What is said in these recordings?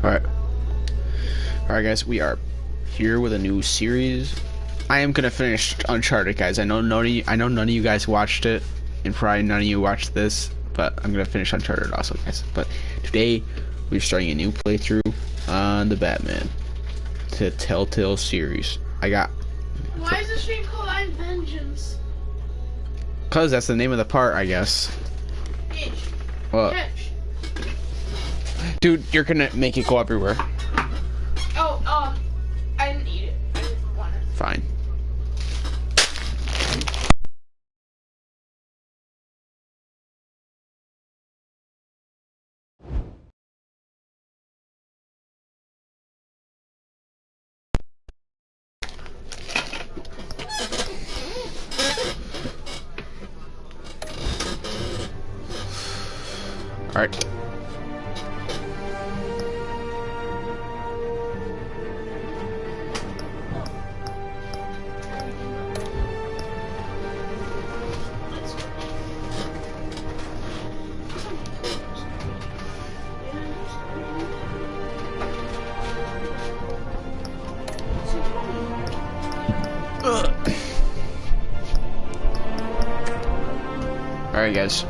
Alright. Alright, guys, we are here with a new series. I am gonna finish Uncharted, guys. I know none of you guys watched it, and probably none of you watched this, but I'm gonna finish Uncharted also, guys. But today, we're starting a new playthrough on the Batman to Telltale series. Why is the stream called I'm Vengeance? Cause that's the name of the part, I guess. Bitch. What? Bitch. Dude, you're gonna make it go everywhere. Oh, I didn't eat it. I didn't want it. Fine. Alright. Alright, guys.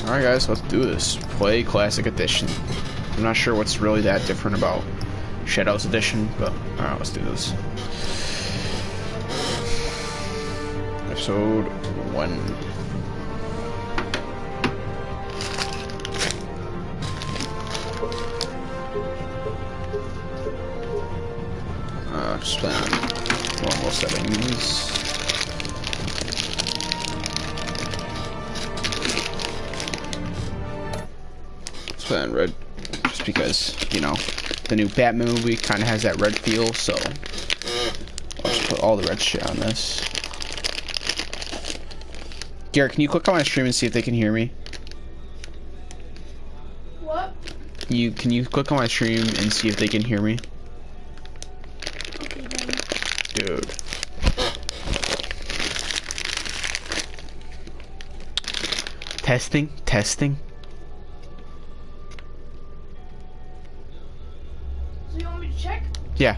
Alright, guys, let's do this. Play Classic Edition. I'm not sure what's really that different about Shadows Edition, but alright, let's do this. Episode 1. Just play on normal settings. Let's play on red, just because, you know, the new Batman movie kind of has that red feel, so I'll just put all the red shit on this. Garrett, can you click on my stream and see if they can hear me? What? Can you click on my stream and see if they can hear me? Okay, then. Dude. Testing? Testing? So you want me to check? Yeah.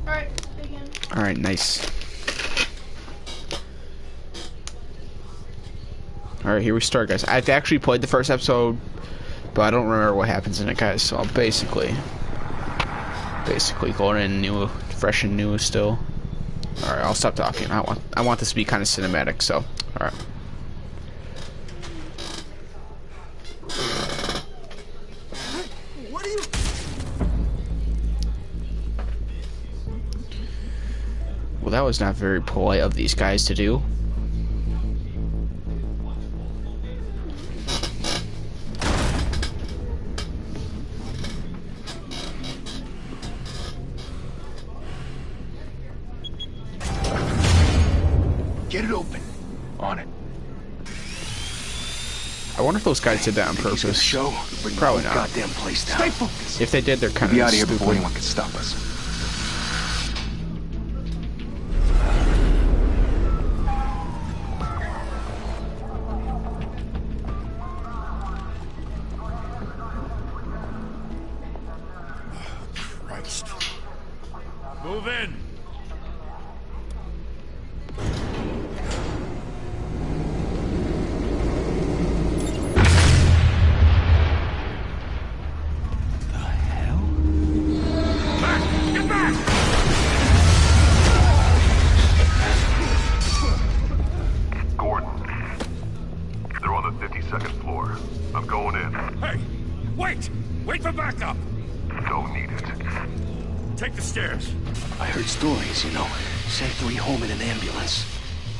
Alright, begin. Alright, nice. Alright, here we start, guys. I've actually played the first episode, but I don't remember what happens in it, guys, so I'm basically going in new, fresh and new still. Alright, I'll stop talking. I want this to be kind of cinematic, so alright. What are you? Well, that was not very polite of these guys to do. Get it open. On it. I wonder if those guys did that on purpose. Show. Probably not. Goddamn place down. Stay focused. If they did, they're kind We'll be of out of here stupid. before anyone can stop us. Christ. Move in. The hell? Get back! Gordon, they're on the 52nd floor. I'm going in. Hey, wait! Wait for backup! Don't need it. Take the stairs. I heard stories, you know. Sent 3 home in an ambulance.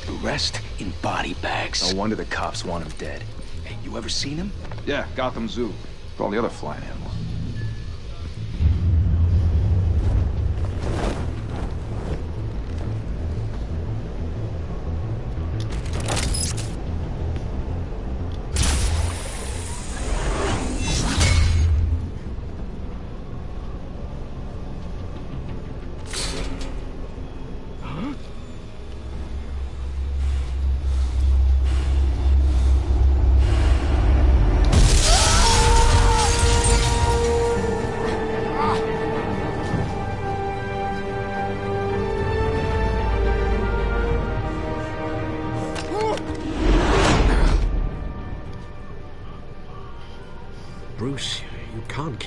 The rest in body bags. No wonder the cops want him dead. Hey, you ever seen him? Yeah, Gotham Zoo. For all the other flying animals.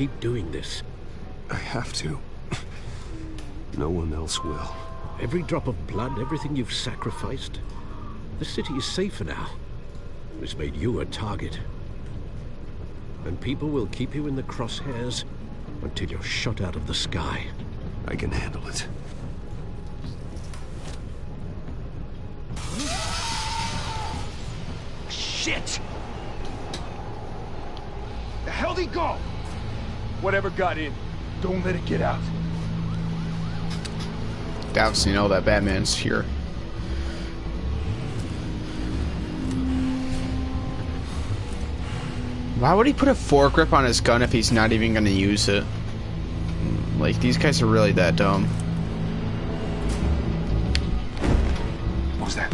keep doing this. I have to. No one else will. Every drop of blood, everything you've sacrificed. The city is safer now. It's made you a target. And people will keep you in the crosshairs until you're shot out of the sky. I can handle it. Shit! The hell'd he go? Whatever got in, don't let it get out. Obviously know that Batman's here. Why would he put a foregrip on his gun if he's not even gonna use it? Like, these guys are really that dumb. What was that?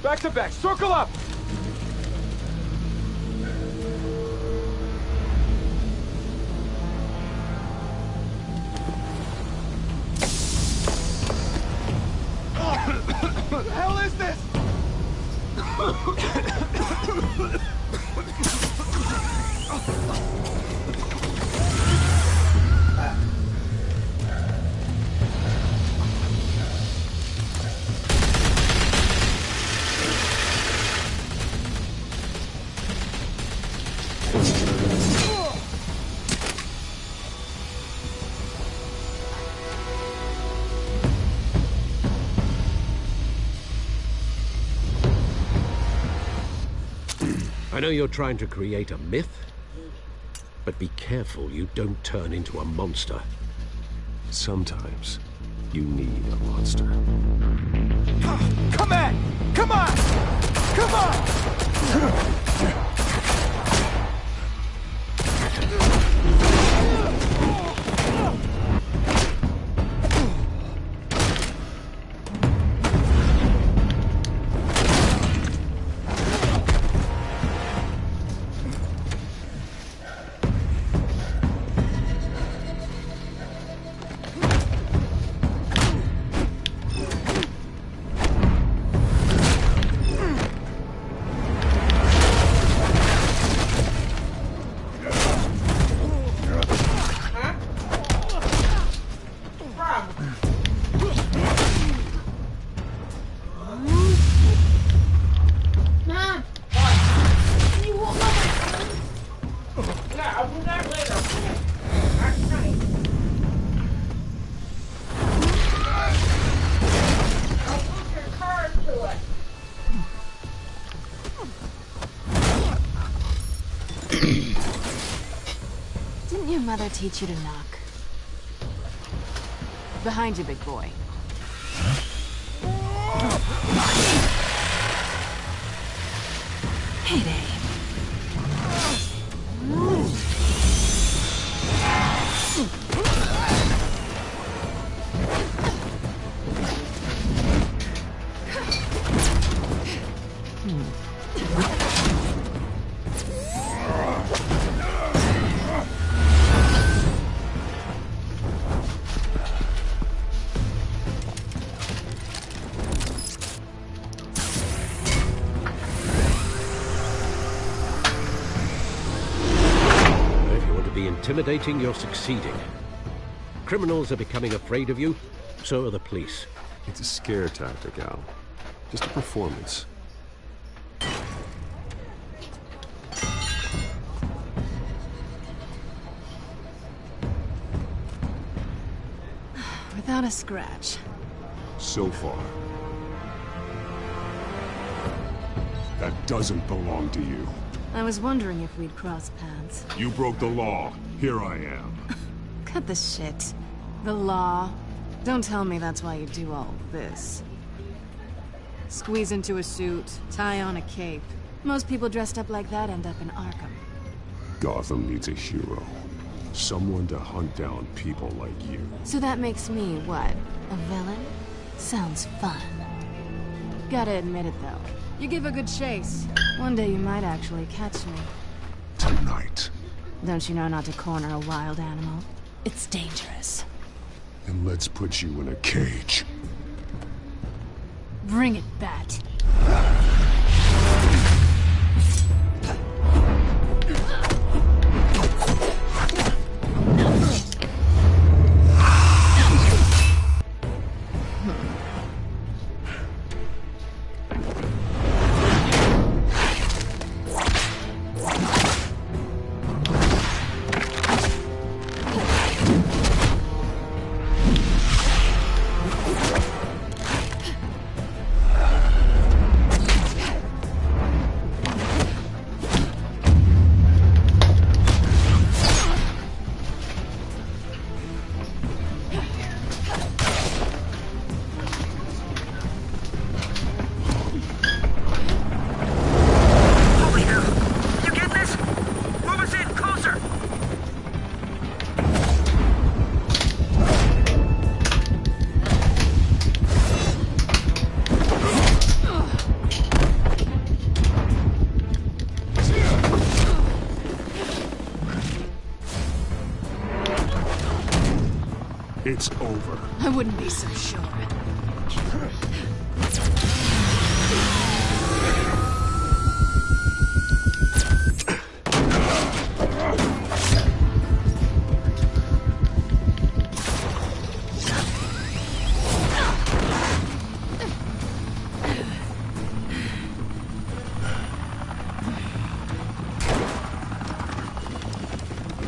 Back to back, circle up! What the hell is this? I know you're trying to create a myth, but be careful you don't turn into a monster. Sometimes you need a monster. Come on! Come on! Come on! Didn't your mother teach you to knock? Behind you, big boy. Heyday. Intimidating, you're succeeding. Criminals are becoming afraid of you, so are the police. It's a scare tactic, Al. Just a performance. Without a scratch. So far. That doesn't belong to you. I was wondering if we'd cross paths. You broke the law. Here I am. Cut the shit. The law. Don't tell me that's why you do all this. Squeeze into a suit, tie on a cape. Most people dressed up like that end up in Arkham. Gotham needs a hero. Someone to hunt down people like you. So that makes me, what, a villain? Sounds fun. Gotta admit it, though. You give a good chase. One day you might actually catch me. Tonight. Don't you know not to corner a wild animal? It's dangerous. And let's put you in a cage. Bring it, Bat. It's over. I wouldn't be so sure.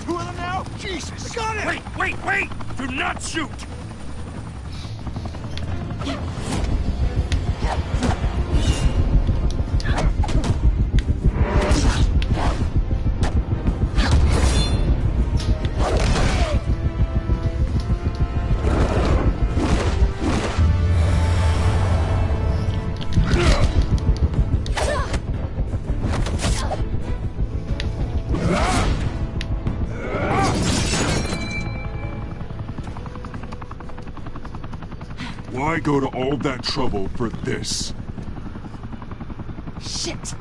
Two of them now? Jesus! I got it! Wait! Do not shoot! Why go to all that trouble for this? Shit!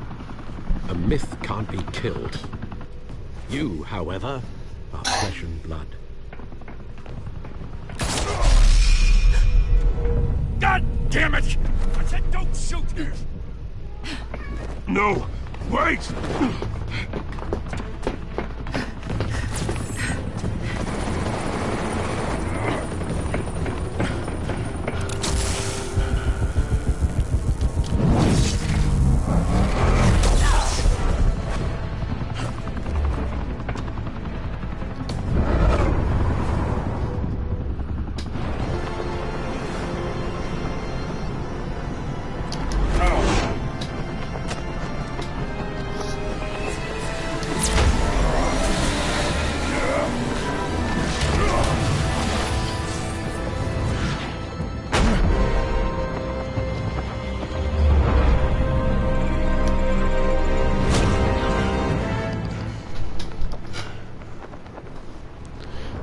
A myth can't be killed. You, however, are flesh and blood. God damn it! I said don't shoot! No! Wait!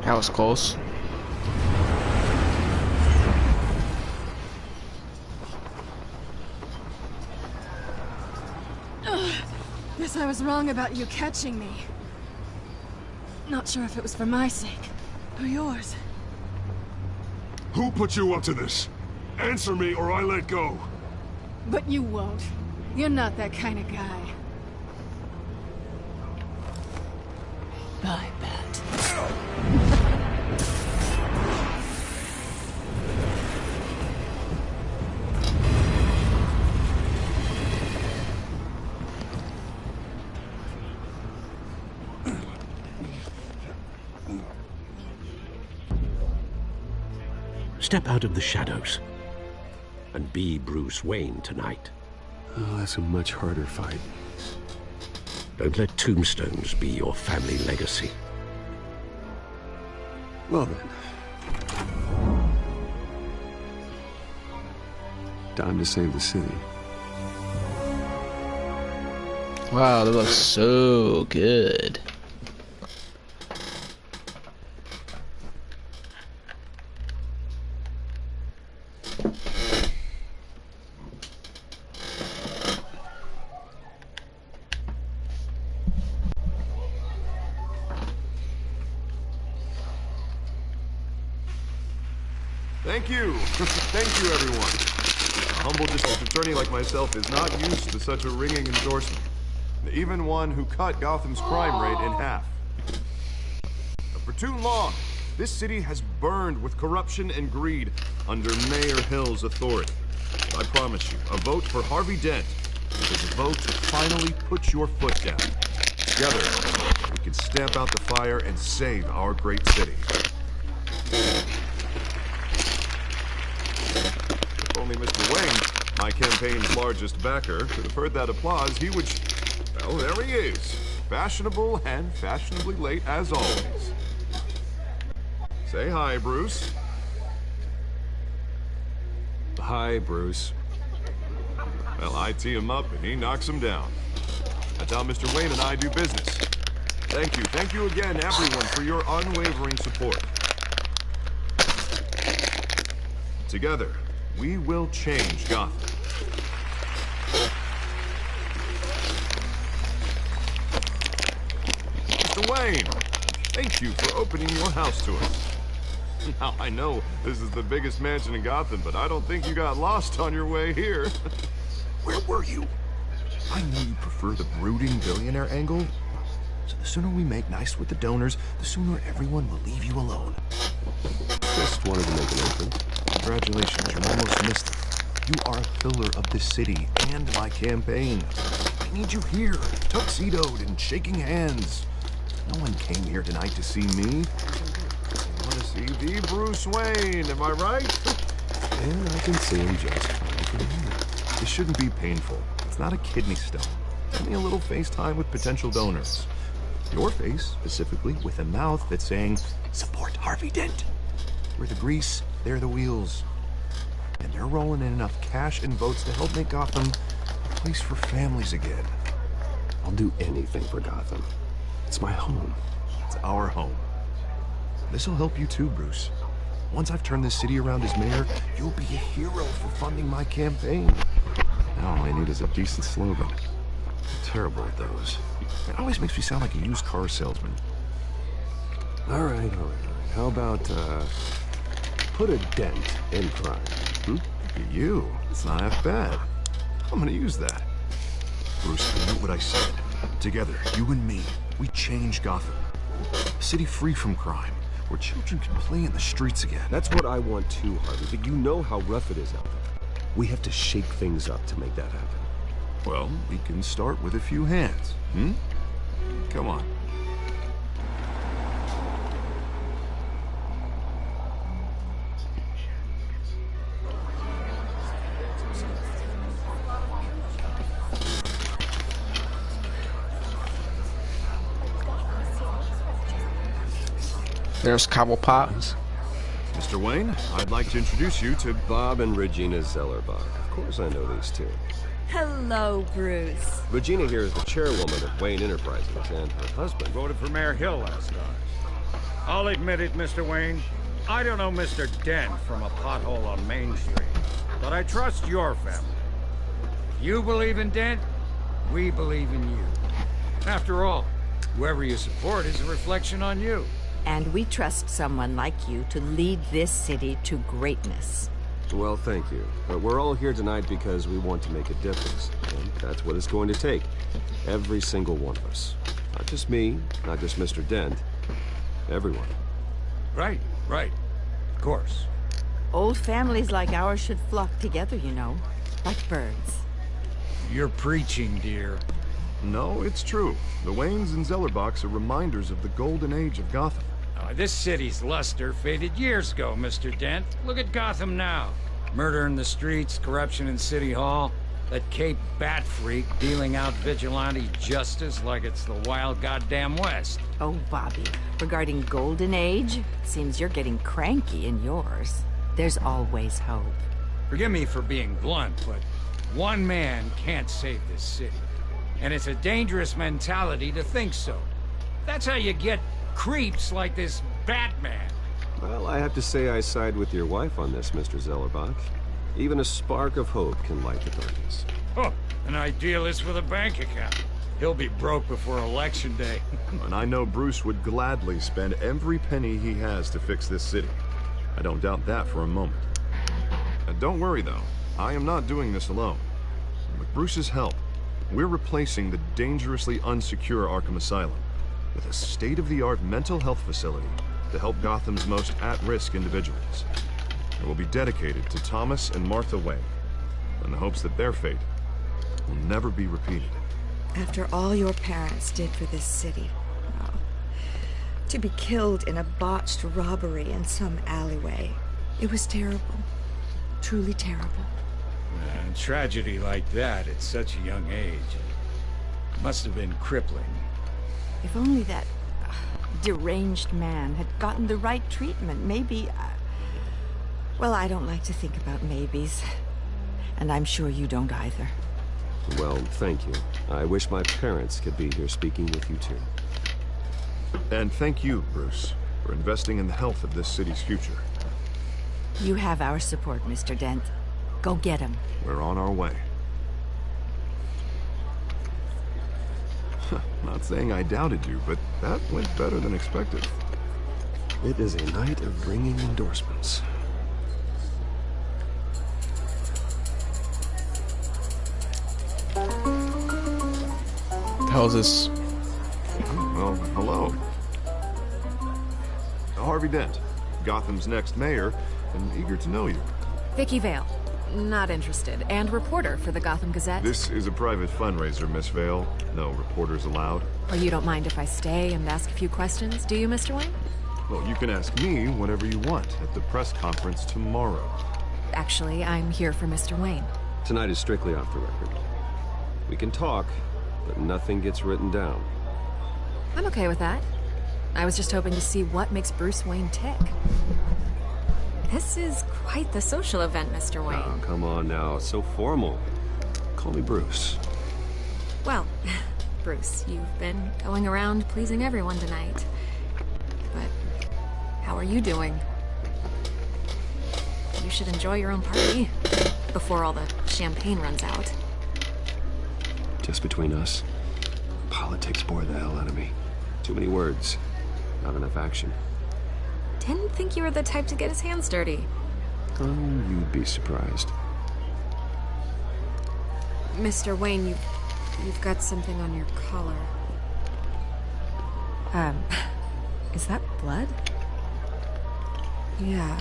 That was close. Guess I was wrong about you catching me. Not sure if it was for my sake or yours. Who put you up to this? Answer me or I let go. But you won't. You're not that kind of guy. Bye, Bat. Step out of the shadows and be Bruce Wayne tonight. Oh, that's a much harder fight. Don't let tombstones be your family legacy. Well then. Time to save the city. Wow, that looks so good. Thank you. Thank you, everyone. A humble district attorney like myself is not used to such a ringing endorsement. Even one who cut Gotham's crime rate in half. For too long, this city has burned with corruption and greed under Mayor Hill's authority. I promise you, a vote for Harvey Dent is a vote to finally put your foot down. Together, we can stamp out the fire and save our great city. If only Mr. Wayne, my campaign's largest backer, could have heard that applause, he would... Well, there he is. Fashionable and fashionably late as always. Say hi, Bruce. Hi, Bruce. Well, I tee him up and he knocks him down. That's how Mr. Wayne and I do business. Thank you. Thank you again, everyone, for your unwavering support. Together, we will change Gotham. Mr. Wayne, thank you for opening your house to us. Now, I know this is the biggest mansion in Gotham, but I don't think you got lost on your way here. Where were you? I know you prefer the brooding billionaire angle, so the sooner we make nice with the donors, the sooner everyone will leave you alone. Just wanted to make an entrance. Congratulations, you almost missed it. You are a pillar of this city and my campaign. I need you here, tuxedoed and shaking hands. No one came here tonight to see me. I want to see the Bruce Wayne, am I right? And I can see him just fine. This shouldn't be painful. It's not a kidney stone. Only a little FaceTime with potential donors. Your face, specifically, with a mouth that's saying, support Harvey Dent. We're the grease, they're the wheels. And they're rolling in enough cash and votes to help make Gotham a place for families again. I'll do anything for Gotham. It's my home. It's our home. This'll help you too, Bruce. Once I've turned this city around as mayor, you'll be a hero for funding my campaign. Now all I need is a decent slogan. I'm terrible at those. It always makes me sound like a used car salesman. All right. How about, put a dent in crime, Look at you. It's not half bad. I'm gonna use that. Bruce, I know what I said. Together, you and me, we change Gotham. A city free from crime, where children can play in the streets again. That's what I want too, Harvey, but you know how rough it is out there. We have to shake things up to make that happen. Well, we can start with a few hands, Come on. There's Cobblepot. Mr. Wayne, I'd like to introduce you to Bob and Regina Zellerbach. Of course I know these two. Hello, Bruce. Regina here is the chairwoman of Wayne Enterprises, and her husband... Voted for Mayor Hill last time. I'll admit it, Mr. Wayne. I don't know Mr. Dent from a pothole on Main Street, but I trust your family. If you believe in Dent, we believe in you. After all, whoever you support is a reflection on you. And we trust someone like you to lead this city to greatness. Well, thank you. But we're all here tonight because we want to make a difference. And that's what it's going to take. Every single one of us. Not just me, not just Mr. Dent. Everyone. Right. Of course. Old families like ours should flock together, you know. Like birds. You're preaching, dear. No, it's true. The Waynes and Zellerbachs are reminders of the golden age of Gotham. This city's luster faded years ago, Mr. Dent. Look at Gotham now. Murder in the streets, corruption in City Hall, that Cape Bat freak dealing out vigilante justice like it's the wild goddamn West. Oh, Bobby, regarding Golden Age, seems you're getting cranky in yours. There's always hope. Forgive me for being blunt, but one man can't save this city. And it's a dangerous mentality to think so. That's how you get creeps like this Batman. Well, I have to say I side with your wife on this, Mr. Zellerbach. Even a spark of hope can light the darkness. Oh, an idealist with a bank account. He'll be broke before Election Day. And I know Bruce would gladly spend every penny he has to fix this city. I don't doubt that for a moment. And don't worry, though. I am not doing this alone. With Bruce's help, we're replacing the dangerously unsecure Arkham Asylum with a state-of-the-art mental health facility to help Gotham's most at-risk individuals. It will be dedicated to Thomas and Martha Wayne, in the hopes that their fate will never be repeated. After all your parents did for this city, oh, to be killed in a botched robbery in some alleyway, it was terrible. Truly terrible. Tragedy like that at such a young age must have been crippling. If only that deranged man had gotten the right treatment, maybe... well, I don't like to think about maybes. And I'm sure you don't either. Well, thank you. I wish my parents could be here speaking with you too. And thank you, Bruce, for investing in the health of this city's future. You have our support, Mr. Dent. Go get him. We're on our way. Not saying I doubted you, but that went better than expected. It is a night of bringing endorsements. The hell is this? Well, hello. Harvey Dent, Gotham's next mayor, and eager to know you. Vicky Vale. Not interested. And reporter for the Gotham Gazette. This is a private fundraiser, Miss Vale. No reporters allowed. Well, you don't mind if I stay and ask a few questions, do you, Mr. Wayne? Well, you can ask me whatever you want at the press conference tomorrow. Actually, I'm here for Mr. Wayne. Tonight is strictly off the record. We can talk, but nothing gets written down. I'm okay with that. I was just hoping to see what makes Bruce Wayne tick. This is quite the social event, Mr. Wayne. Oh, come on now. So formal. Call me Bruce. Well, Bruce, you've been going around pleasing everyone tonight. But how are you doing? You should enjoy your own party before all the champagne runs out. Just between us, politics bore the hell out of me. Too many words, not enough action. Didn't think you were the type to get his hands dirty. Oh, you'd be surprised. Mr. Wayne, you've got something on your collar. Is that blood? Yeah.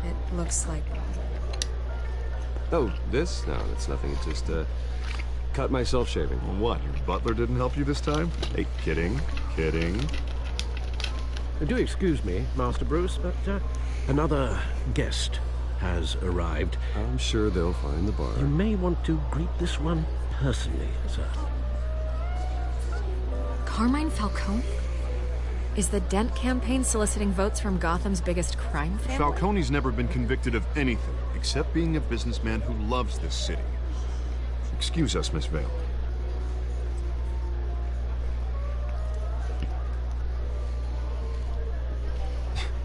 It looks like... Oh, this? No, that's nothing. It just, cut myself shaving. What, your butler didn't help you this time? Hey, kidding. Do excuse me, Master Bruce, but another guest has arrived. I'm sure they'll find the bar. You may want to greet this one personally, sir. Carmine Falcone? Is the Dent campaign soliciting votes from Gotham's biggest crime family? Falcone's never been convicted of anything except being a businessman who loves this city. Excuse us, Miss Vale.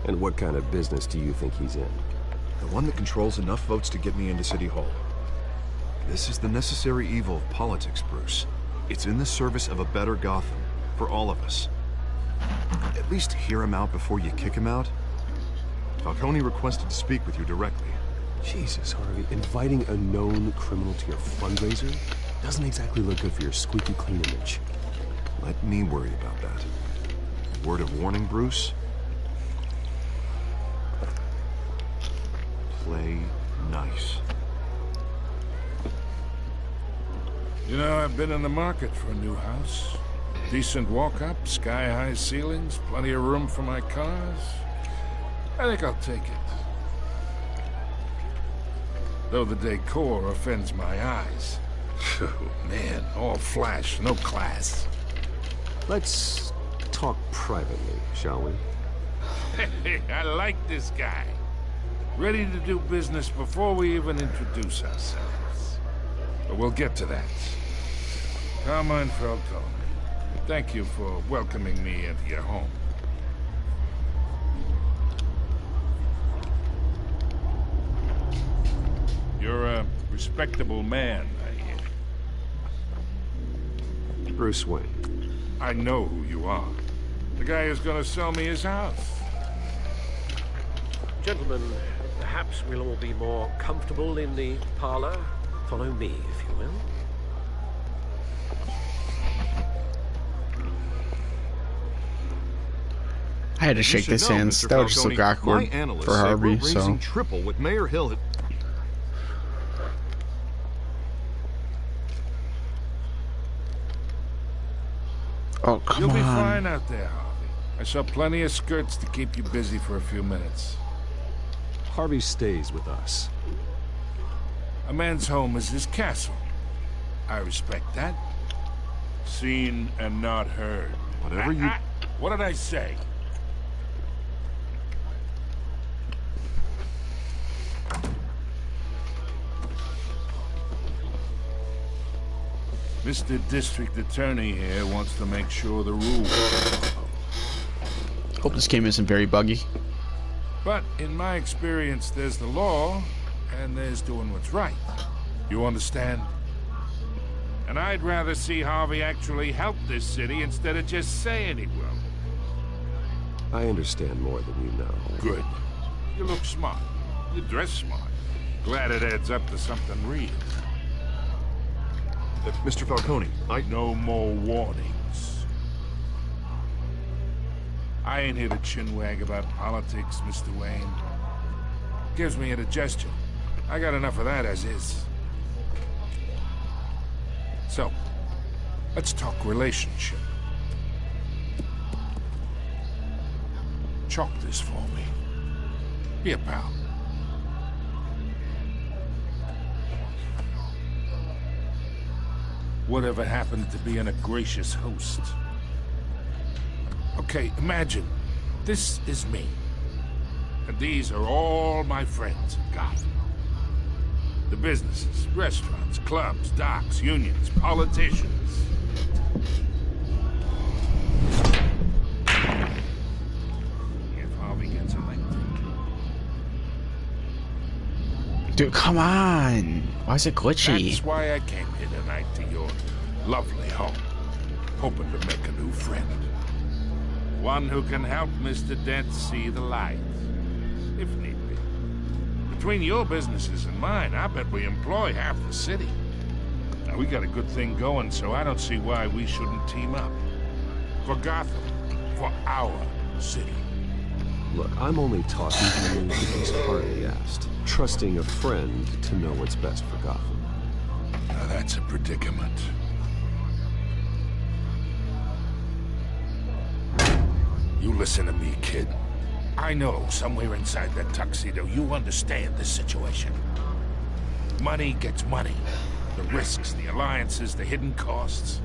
And what kind of business do you think he's in? The one that controls enough votes to get me into City Hall. This is the necessary evil of politics, Bruce. It's in the service of a better Gotham, for all of us. At least hear him out before you kick him out. Falcone requested to speak with you directly. Jesus, Harvey, inviting a known criminal to your fundraiser doesn't exactly look good for your squeaky clean image. Let me worry about that. Word of warning, Bruce? Play nice. You know, I've been in the market for a new house. Decent walk-up, sky-high ceilings, plenty of room for my cars. I think I'll take it. Though the decor offends my eyes. Oh, man, all flash, no class. Let's talk privately, shall we? Hey, I like this guy. Ready to do business before we even introduce ourselves. But we'll get to that. Carmine Falcone, thank you for welcoming me into your home. You're a respectable man, I hear. Bruce Wayne. I know who you are. The guy who's gonna sell me his house. Gentlemen, perhaps we'll all be more comfortable in the parlor. Follow me, if you will. I had to shake this hand. That would just look awkward for Harvey, so. Triple with Mayor Hill. Oh, come You'll on. be fine out there, Harvey. I saw plenty of skirts to keep you busy for a few minutes. Harvey stays with us. A man's home is his castle. I respect that. Seen and not heard. Whatever you... What did I say? Mr. District Attorney here wants to make sure the rules. Hope this game isn't very buggy. But in my experience, there's the law, and there's doing what's right. You understand? And I'd rather see Harvey actually help this city instead of just saying he will. I understand more than you know. Good. You look smart. You dress smart. Glad it adds up to something real. Mr. Falcone, No more warnings. I ain't here to chinwag about politics, Mr. Wayne. Gives me indigestion. I got enough of that as is. So, let's talk relationship. Chalk this for me. Here, pal. Whatever happened to being a gracious host? Okay, imagine, this is me. And these are all my friends in Gotham. The businesses, restaurants, clubs, docks, unions, politicians. If Harvey gets elected. Dude, come on. Why is it glitchy? That's why I came here tonight to your lovely home. Hoping to make a new friend. One who can help Mr. Dent see the light. If need be. Between your businesses and mine, I bet we employ half the city. Now, we got a good thing going, so I don't see why we shouldn't team up. For Gotham. For our city. Look, I'm only talking to you because Harvey asked. Trusting a friend to know what's best for Gotham. Now that's a predicament. You listen to me, kid. I know somewhere inside that tuxedo you understand this situation. Money gets money. The risks, the alliances, the hidden costs.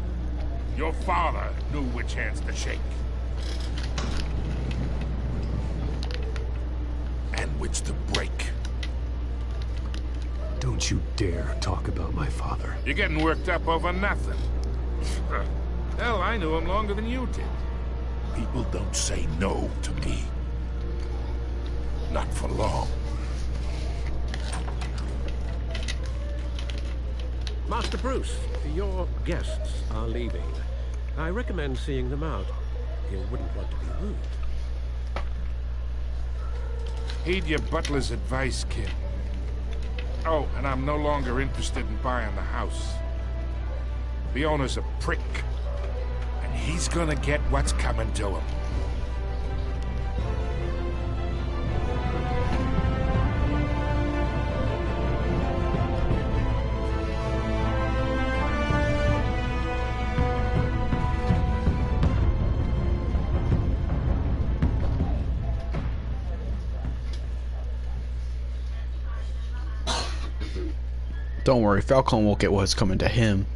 Your father knew which hands to shake. And which to break. Don't you dare talk about my father. You're getting worked up over nothing. Hell, I knew him longer than you did. People don't say no to me. Not for long. Master Bruce, your guests are leaving. I recommend seeing them out. You wouldn't want to be rude. Heed your butler's advice, kid. Oh, and I'm no longer interested in buying the house. The owner's a prick. And he's gonna get what's coming to him. Don't worry, Falcone won't get what's coming to him.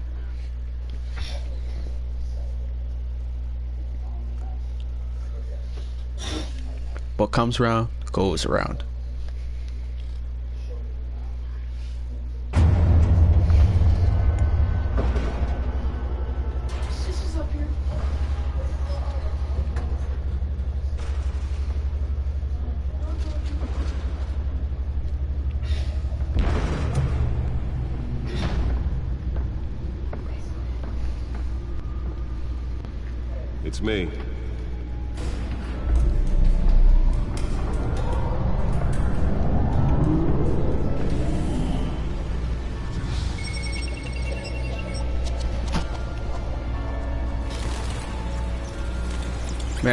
What comes around, goes around. Sister's up here. It's me.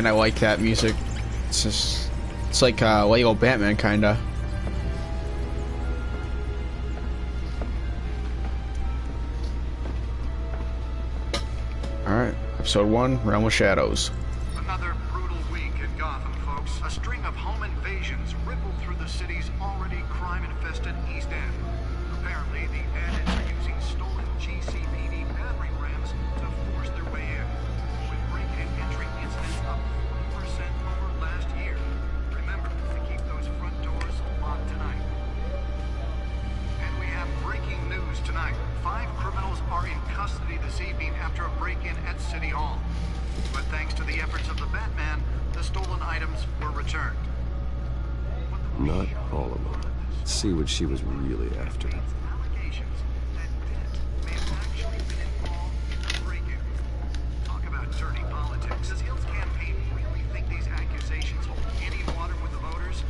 Batman, I like that music. It's just, it's like Lego Batman, kinda. Alright, episode 1, Realm of Shadows. Another brutal week in Gotham, folks. A string of home invasions rippled through the city's already crime-infested East End. Apparently, the bandits are using stolen GCPD battering rams to force their way in, with break-in entry incidents up 40% over last year. Remember to keep those front doors locked tonight. And we have breaking news tonight. 5 criminals are in custody this evening after a break-in at City Hall. But thanks to the efforts of the Batman, the stolen items were returned. Not all of them. Let's see what she was really after. Allegations that Dent may have actually been involved in the break-in. Talk about dirty politics. Does Hill's campaign really think these accusations hold any water with the voters?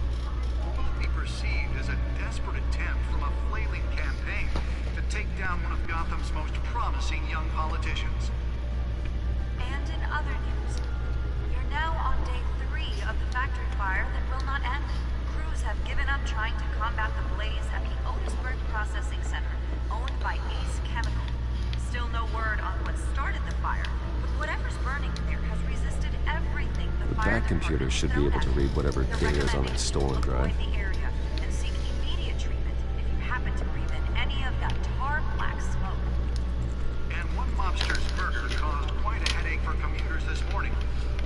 Or will it be perceived as a desperate attempt from a flailing campaign to take down one of Gotham's most promising young politicians? And in other news, we're now on day 3 of the factory fire that will not end. Crews have given up trying to combat the blaze at the Otisburg Processing Center, owned by Ace Chemical. Still no word on what started the fire, but whatever's burning there has resisted everything the fire That computer should be able to read whatever data is on that stolen drive. the area and seek immediate treatment if you happen to breathe in any of that tar black smoke. And one mobster's murder caused quite a headache for commuters this morning.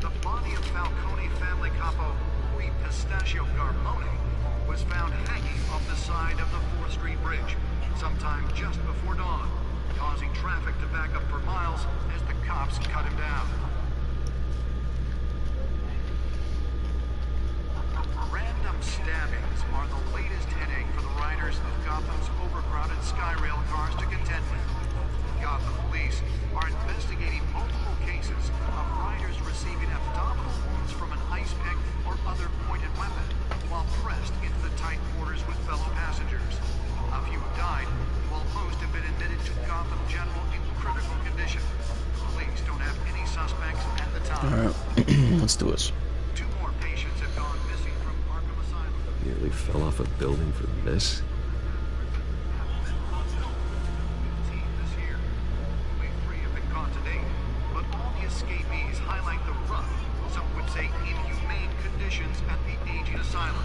The body of Falcone family capo Louis Pistachio Garbone was found hanging off the side of the 4th Street Bridge sometime just before dawn, causing traffic to back up for miles as the cops cut him down. Random stabbings are the latest headache for the riders of Gotham's overcrowded Skyrail cars to contend with. Gotham police are investigating multiple cases of riders receiving abdominal wounds from an ice pick or other pointed weapon while pressed into the tight quarters with fellow passengers. A few died, while most have been admitted to Gotham General in critical condition. Police don't have any suspects at the time. Alright, let's do this. 2 more patients have gone missing from Arkham Asylum. Nearly fell off a building for this. This year. Only 3 have been caught to date, but all the escapees highlight the rough, some would say inhumane conditions at the aging asylum.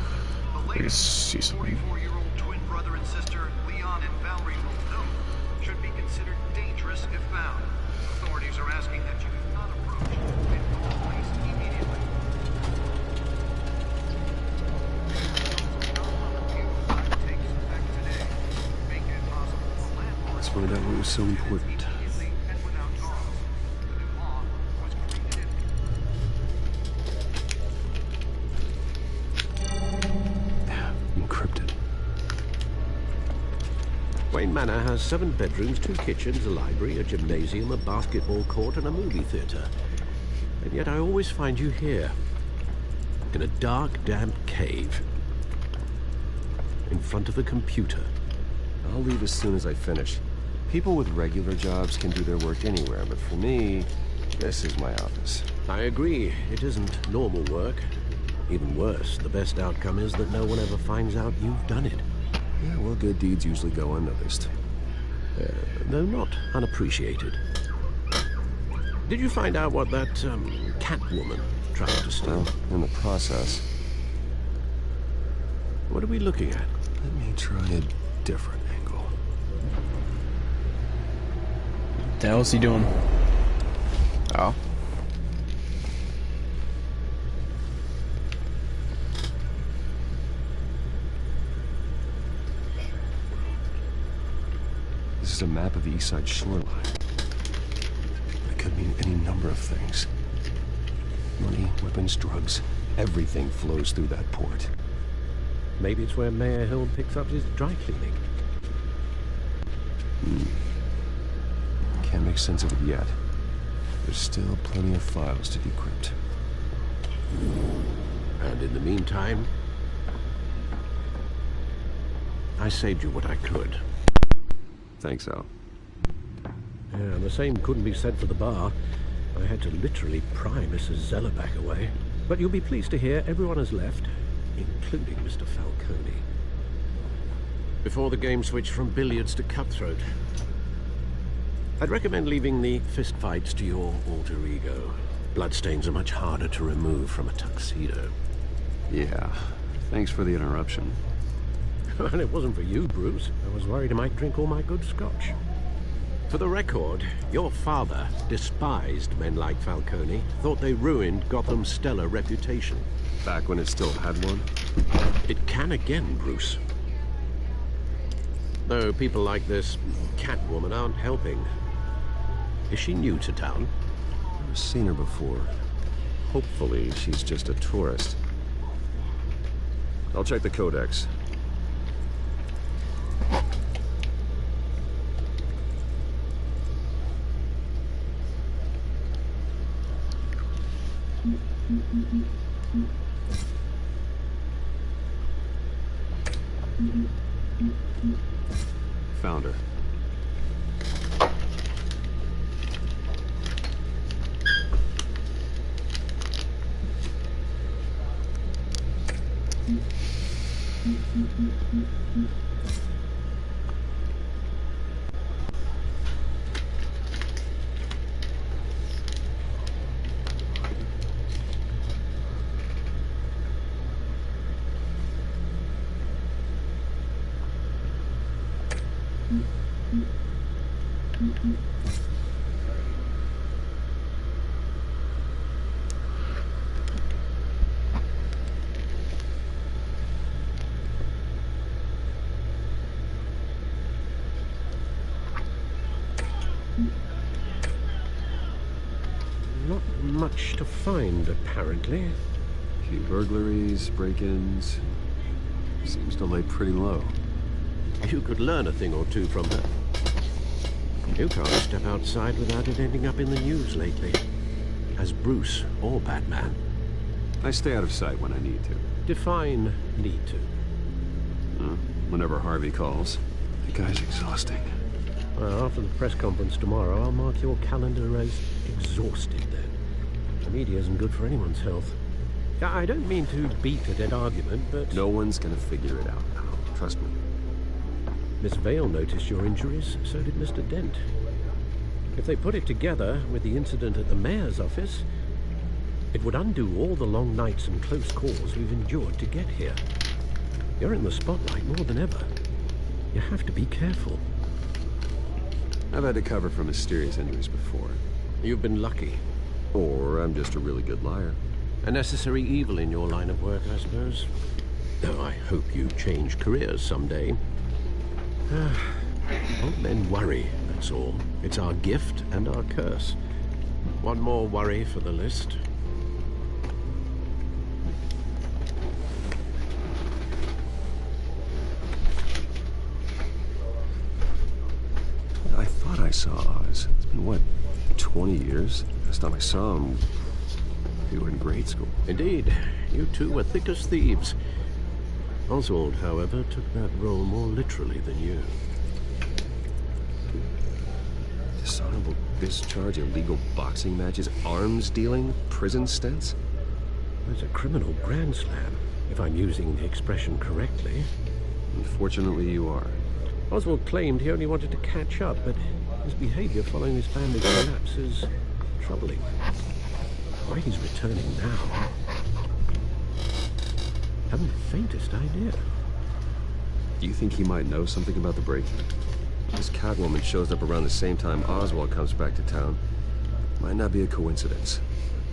The latest, 44-year-old twin brother and sister, Leon and Valerie Muldoon, should be considered dangerous if found. Authorities are asking that you do not approach and call the police immediately. Let's find out what was so important. Encrypted. Wayne Manor has 7 bedrooms, 2 kitchens, a library, a gymnasium, a basketball court, and a movie theater. And yet I always find you here, in a dark, damp cave, in front of a computer. I'll leave as soon as I finish. People with regular jobs can do their work anywhere, but for me, this is my office. I agree. It isn't normal work. Even worse, the best outcome is that no one ever finds out you've done it. Yeah, well, good deeds usually go unnoticed. Though not unappreciated. Did you find out what that, Catwoman tried to steal? Well, in the process. What are we looking at? Let me try a different angle. What the hell is he doing? Oh. This is a map of the East Side shoreline. It could mean any number of things. Money, weapons, drugs, everything flows through that port. Maybe it's where Mayor Hill picks up his dry cleaning. Can't make sense of it yet. There's still plenty of files to decrypt. And in the meantime, I saved you what I could. Thanks, Al. Yeah, the same couldn't be said for the bar. I had to literally pry Mrs. Zellerback away. But you'll be pleased to hear everyone has left, including Mr. Falcone. Before the game switched from billiards to cutthroat. I'd recommend leaving the fistfights to your alter ego. Bloodstains are much harder to remove from a tuxedo. Yeah, thanks for the interruption. And it wasn't for you, Bruce. I was worried I might drink all my good scotch. For the record, your father despised men like Falcone, thought they ruined Gotham's stellar reputation. Back when it still had one? It can again, Bruce. Though people like this Catwoman aren't helping. Is she new to town? I've seen her before. Hopefully, she's just a tourist. I'll check the codex. Found her. Not much to find, apparently. A few burglaries, break-ins. Seems to lay pretty low. You could learn a thing or two from her. You can't step outside without it ending up in the news lately. As Bruce or Batman. I stay out of sight when I need to. Define need to. Whenever Harvey calls. The guy's exhausting. Well, after the press conference tomorrow, I'll mark your calendar as exhausted then. The media isn't good for anyone's health. I don't mean to beat a dead argument, but... No one's gonna figure it out now. Trust me. Miss Vale noticed your injuries, so did Mr. Dent. If they put it together with the incident at the mayor's office, it would undo all the long nights and close calls we've endured to get here. You're in the spotlight more than ever. You have to be careful. I've had to cover for mysterious injuries before. You've been lucky. Or I'm just a really good liar. A necessary evil in your line of work, I suppose. Though I hope you change careers someday. Old men worry, that's all. It's our gift and our curse. One more worry for the list. I thought I saw Oz. It's been, what, 20 years? Last time I saw him, we were in grade school. Indeed. You two were thick as thieves. Oswald, however, took that role more literally than you. Dishonorable discharge, illegal boxing matches, arms dealing, prison stints? There's a criminal grand slam, if I'm using the expression correctly. Unfortunately, you are. Oswald claimed he only wanted to catch up, but his behavior following his family's collapse is troubling. Why he's returning now? Haven't the faintest idea. Do you think he might know something about the break-in? This Catwoman shows up around the same time Oswald comes back to town. Might not be a coincidence.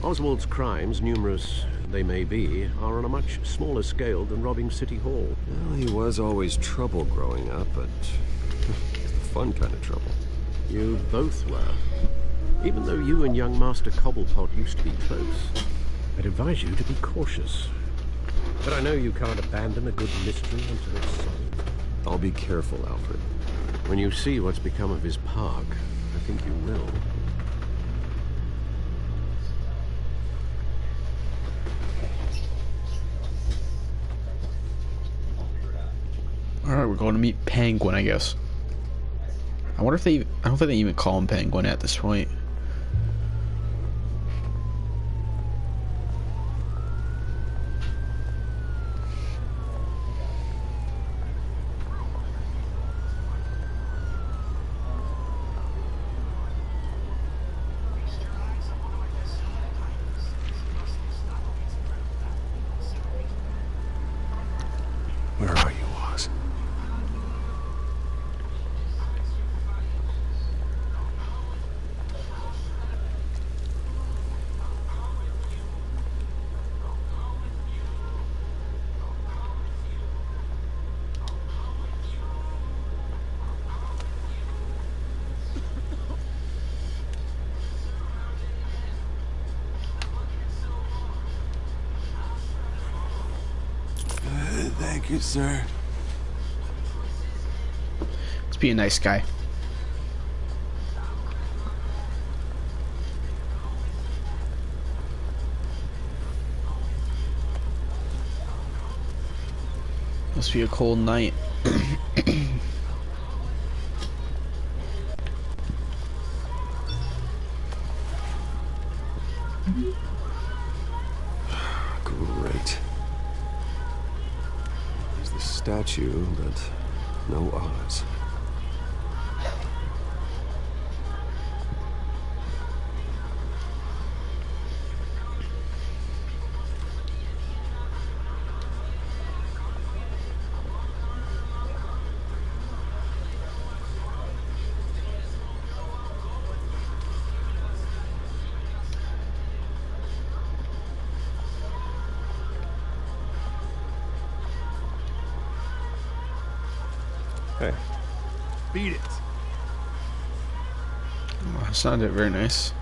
Oswald's crimes, numerous they may be, are on a much smaller scale than robbing City Hall. Well, he was always trouble growing up, but it's the fun kind of trouble. You both were. Even though you and young Master Cobblepot used to be close, I'd advise you to be cautious. But I know you can't abandon a good mystery until it's solved. I'll be careful, Alfred. When you see what's become of his park, I think you will. Alright, we're going to meet Penguin, I guess. I wonder if they... I don't think they even call him Penguin at this point. Thank you, sir. Let's be a nice guy. Must be a cold night. Great. There's the statue, but no Oz. Hey. Beat it. Oh, that's not very nice.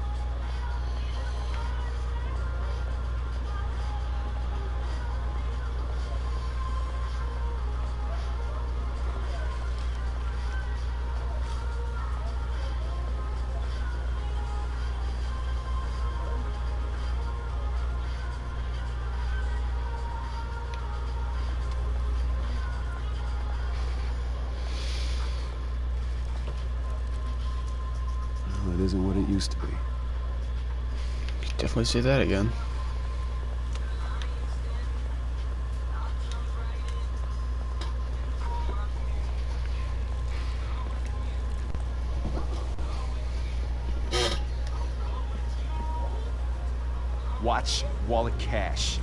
Well, it isn't what it used to be. Definitely say that again. Watch wallet cash.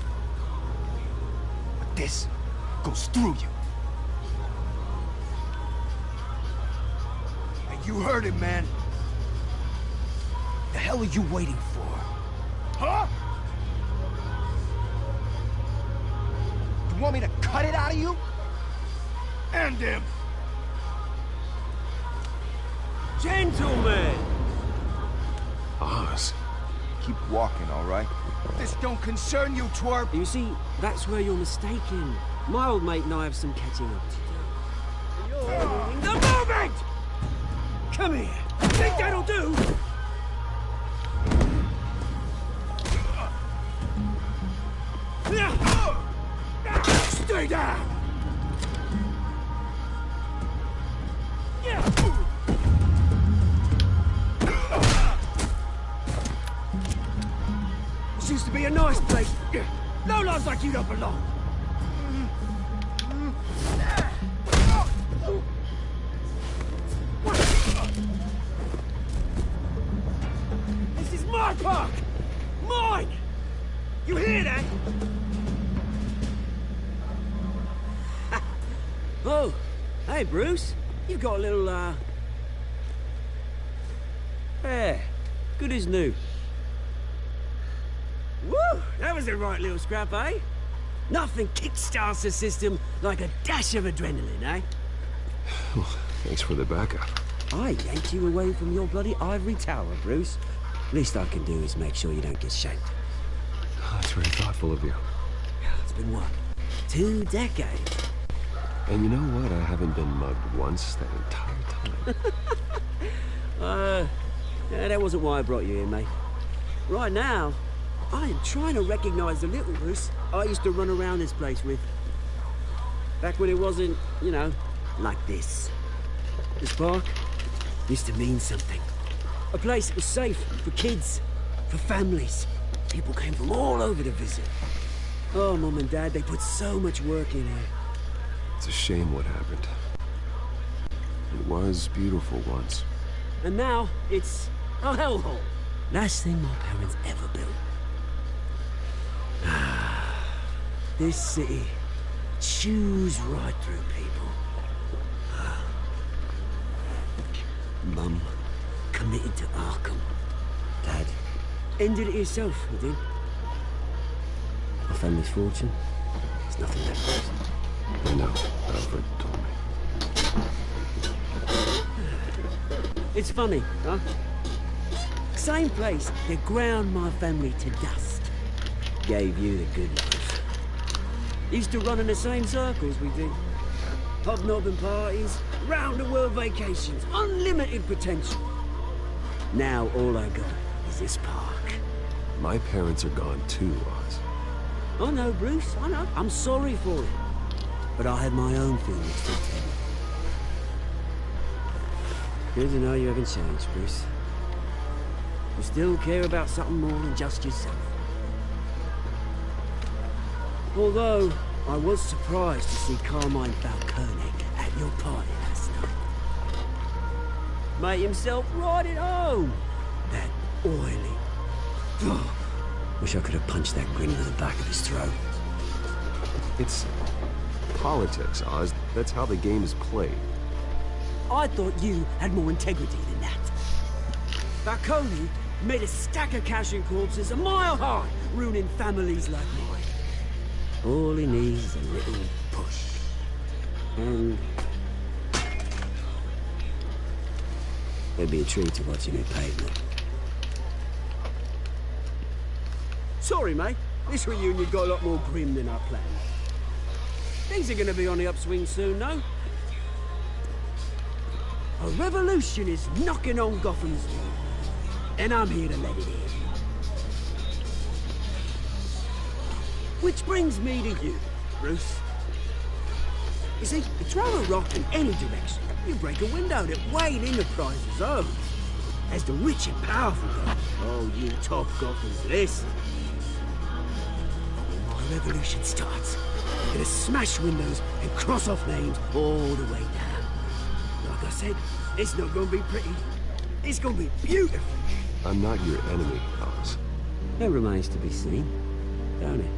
But this goes through you. And you heard it, man. The hell are you waiting for? Huh? You want me to cut it out of you? End him! Gentlemen! Oz. Keep walking, all right? This don't concern you, twerp! You see, that's where you're mistaken. My old mate and I have some catching up to do. You're ruining the moment! Come here! Think that'll do? Stay down! This used to be a nice place. No lives like you don't belong. This is my park! Mine! You hear that? Oh, hey Bruce. You've got a little, hair. Good as new. Woo! That was a right little scrap, eh? Nothing kickstarts the system like a dash of adrenaline, eh? Well, thanks for the backup. I yanked you away from your bloody ivory tower, Bruce. Least I can do is make sure you don't get shanked. Oh, that's very thoughtful of you. It's been what? 2 decades? And you know what? I haven't been mugged once that entire time. Yeah, that wasn't why I brought you here, mate. Right now, I am trying to recognize the little Bruce I used to run around this place with. Back when it wasn't, you know, like this. This park used to mean something. A place that was safe for kids, for families. People came from all over to visit. Oh, Mum and Dad, they put so much work in here. It's a shame what happened. It was beautiful once. And now, it's a hellhole. Last thing my parents ever built. This city chews right through people. Mum committed to Arkham. Dad ended it himself, he did. My family's fortune, it's nothing left. I know, Alfred told me. It's funny, huh? Same place that ground my family to dust gave you the good life. Used to run in the same circles we did. Hobnobbing parties, round-the-world vacations, unlimited potential. Now all I got is this park. My parents are gone too, Oz. I know, Bruce, I know. I'm sorry for it. But I have my own feelings to tell you. Good to know you haven't changed, Bruce. You still care about something more than just yourself. Although, I was surprised to see Carmine Falcone at your party last night. Made himself right at home. That oily... Oh, wish I could have punched that grin to the back of his throat. It's politics, Oz. That's how the game is played. I thought you had more integrity than that. Falcone made a stack of cash and corpses a mile high, ruining families like mine. All he needs is a little push. And... it'd be a treat to watch him in pavement. Sorry, mate. This reunion got a lot more grim than I planned. Things are gonna be on the upswing soon, though. A revolution is knocking on Gotham's door. And I'm here to let it in. Which brings me to you, Bruce. You see, you throw a rock in any direction, you break a window that Wayne Enterprises owns. As the rich and powerful go, oh, you top Gothams, listen. When my revolution starts, I'm gonna smash windows and cross off names all the way down. Like I said, it's not gonna be pretty. It's gonna be beautiful. I'm not your enemy, Oz. That remains to be seen, don't it?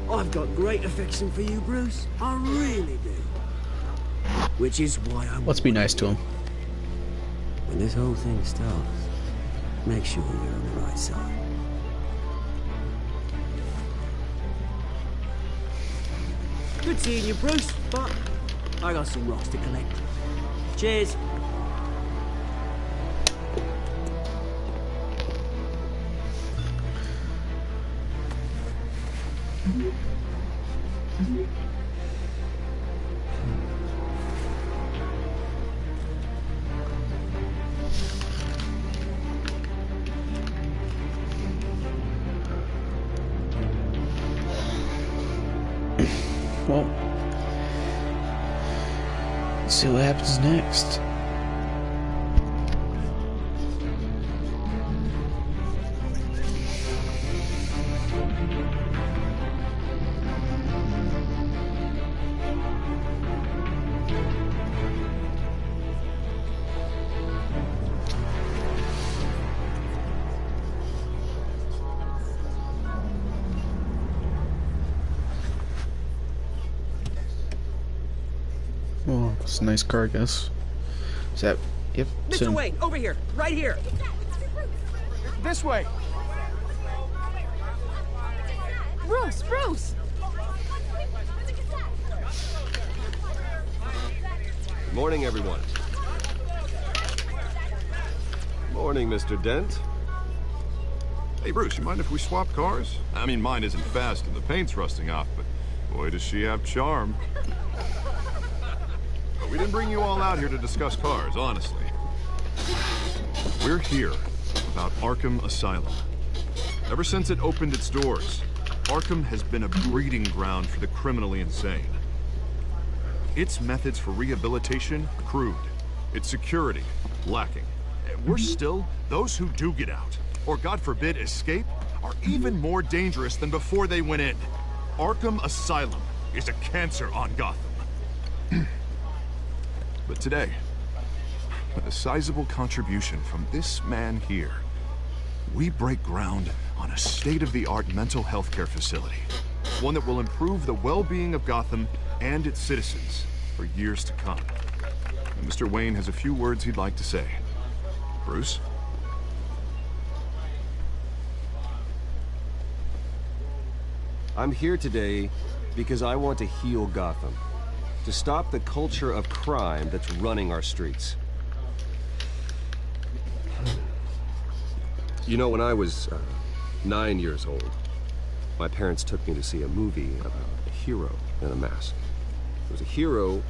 I've got great affection for you, Bruce. I really do. Which is why I'm... Let's be nice to him. When this whole thing starts, make sure you're on the right side. Good seeing you, Bruce, but I got some rocks to collect. Cheers. Well, let's see what happens next. Oh, it's a nice car, I guess. Is that... Yep. Mr. Wayne, over here! Right here! This way! Bruce! Bruce! Morning, everyone. Morning, Mr. Dent. Hey, Bruce, you mind if we swap cars? I mean, mine isn't fast and the paint's rusting off, but boy, does she have charm. But we didn't bring you all out here to discuss cars, honestly. We're here about Arkham Asylum. Ever since it opened its doors, Arkham has been a breeding ground for the criminally insane. Its methods for rehabilitation, crude. Its security, lacking. And worse still, those who do get out, or God forbid, escape, are even more dangerous than before they went in. Arkham Asylum is a cancer on Gotham. But today, with a sizable contribution from this man here, we break ground on a state-of-the-art mental health care facility. One that will improve the well-being of Gotham and its citizens for years to come. And Mr. Wayne has a few words he'd like to say. Bruce? I'm here today because I want to heal Gotham. To stop the culture of crime that's running our streets. You know, when I was 9 years old, My parents took me to see a movie about a hero in a mask. It was a hero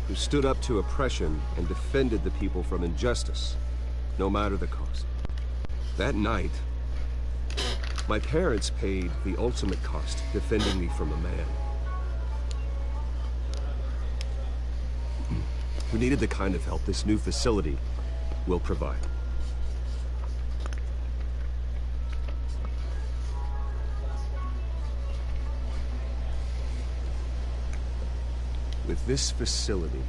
who stood up to oppression and defended the people from injustice, no matter the cost. That night, my parents paid the ultimate cost, defending me from a man who needed the kind of help this new facility will provide. With this facility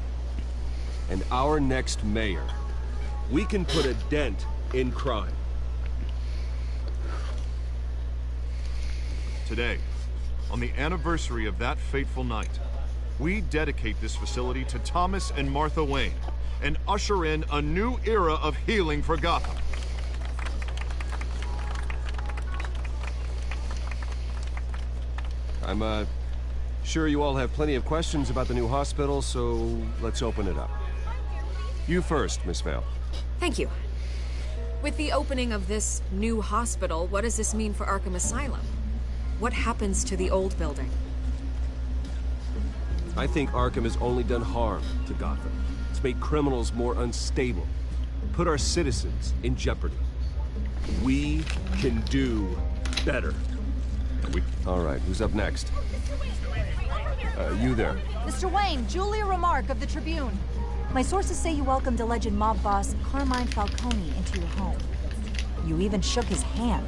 and our next mayor, we can put a dent in crime. Today, on the anniversary of that fateful night, we dedicate this facility to Thomas and Martha Wayne and usher in a new era of healing for Gotham. I'm sure you all have plenty of questions about the new hospital, so let's open it up. You first, Miss Vale. Thank you. With the opening of this new hospital, what does this mean for Arkham Asylum? What happens to the old building? I think Arkham has only done harm to Gotham. It's made criminals more unstable, put our citizens in jeopardy. We can do better. All right, who's up next? You there. Mr. Wayne, Julia Remark of the Tribune. My sources say you welcomed alleged mob boss Carmine Falcone into your home. You even shook his hand.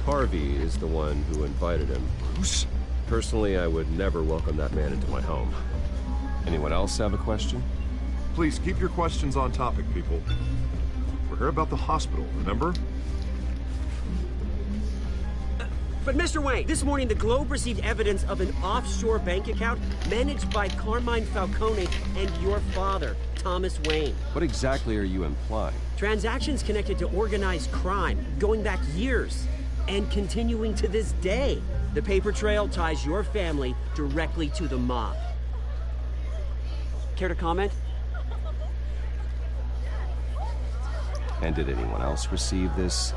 Harvey is the one who invited him. Bruce? Personally, I would never welcome that man into my home. Anyone else have a question? Please keep your questions on topic, people. We're here about the hospital, remember? But Mr. Wayne, this morning the Globe received evidence of an offshore bank account managed by Carmine Falcone and your father, Thomas Wayne. What exactly are you implying? Transactions connected to organized crime, going back years, and continuing to this day. The paper trail ties your family directly to the mob. Care to comment? And did anyone else receive this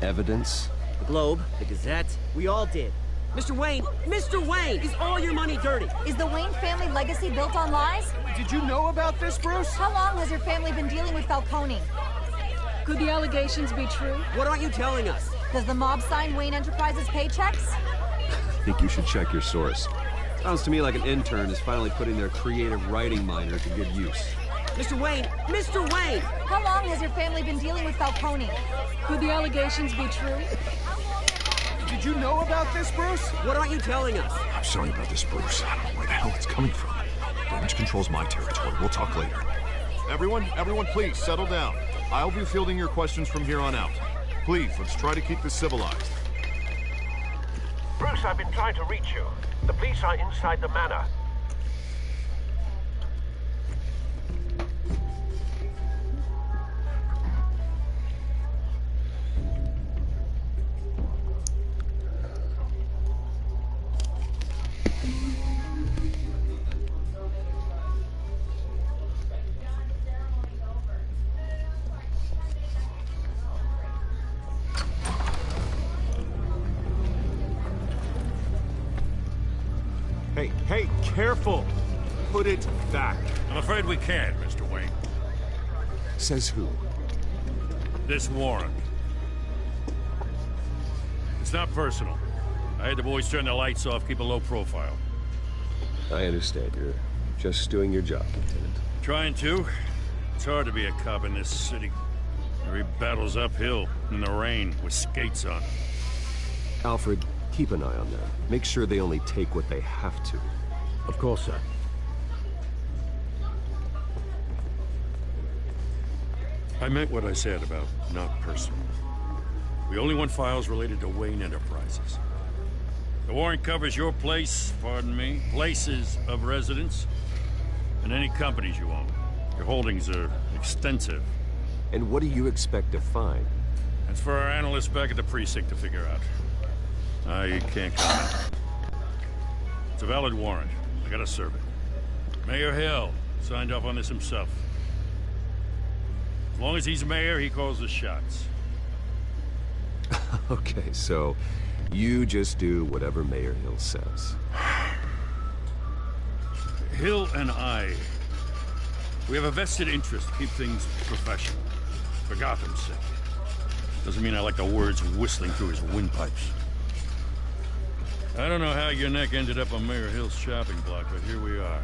evidence? The Globe, the Gazette, we all did. Mr. Wayne, is all your money dirty? Is the Wayne family legacy built on lies? Did you know about this, Bruce? How long has your family been dealing with Falcone? Could the allegations be true? What aren't you telling us? Does the mob sign Wayne Enterprises paychecks? I think you should check your source. Sounds to me like an intern is finally putting their creative writing minor to good use. Mr. Wayne! How long has your family been dealing with Falcone? Could the allegations be true? Did you know about this, Bruce? What aren't you telling us? I'm sorry about this, Bruce. I don't know where the hell it's coming from. Damage control's my territory. We'll talk later. Everyone, please, settle down. I'll be fielding your questions from here on out. Please, let's try to keep this civilized. Bruce, I've been trying to reach you. The police are inside the manor. Hey, careful! Put it back. I'm afraid we can't, Mr. Wayne. Says who? This warrant. It's not personal. I had the boys turn the lights off, keep a low profile. I understand. You're just doing your job, Lieutenant. Trying to. It's hard to be a cop in this city. Every battle's uphill, in the rain, with skates on. Alfred, keep an eye on them. Make sure they only take what they have to. Of course, sir. I meant what I said about not personal. We only want files related to Wayne Enterprises. The warrant covers your place, pardon me, places of residence, and any companies you own. Your holdings are extensive. And what do you expect to find? That's for our analysts back at the precinct to figure out. I can't comment. It's a valid warrant. I gotta serve it. Mayor Hill signed off on this himself. As long as he's mayor, he calls the shots. Okay, so you just do whatever Mayor Hill says. Hill and I, we have a vested interest to keep things professional. For Gotham's sake. Doesn't mean I like the words whistling through his windpipes. I don't know how your neck ended up on Mayor Hill's shopping block, but here we are.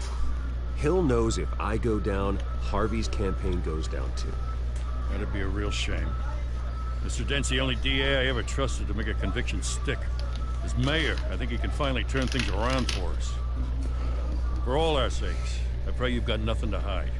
Hill knows if I go down, Harvey's campaign goes down too. That'd be a real shame. Mr. Dent's the only DA I ever trusted to make a conviction stick. As mayor, I think he can finally turn things around for us. For all our sakes, I pray you've got nothing to hide.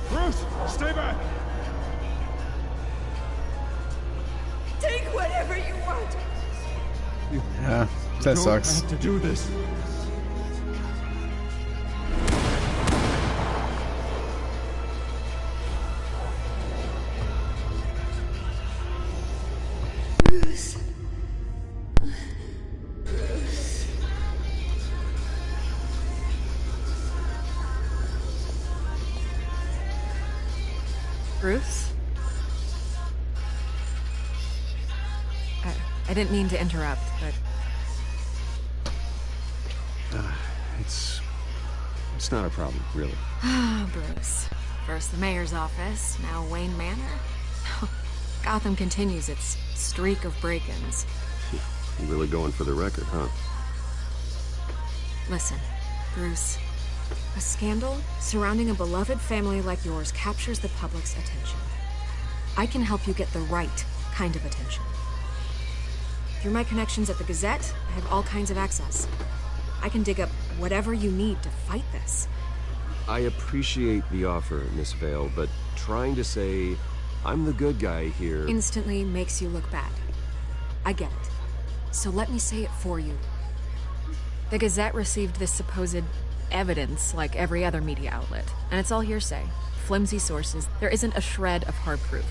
Bruce, stay back! Take whatever you want. Yeah, that sucks. Have to do this. Bruce. Bruce? I didn't mean to interrupt, but... It's not a problem, really. Ah, Bruce. First the mayor's office, now Wayne Manor. Gotham continues its streak of break-ins. You really going for the record, huh? Listen, Bruce. A scandal surrounding a beloved family like yours captures the public's attention. I can help you get the right kind of attention. Through my connections at the Gazette, I have all kinds of access. I can dig up whatever you need to fight this. I appreciate the offer, Miss Vale, but trying to say I'm the good guy here... Instantly makes you look bad. I get it. So let me say it for you. The Gazette received this supposed evidence like every other media outlet, and it's all hearsay. Flimsy sources. There isn't a shred of hard proof.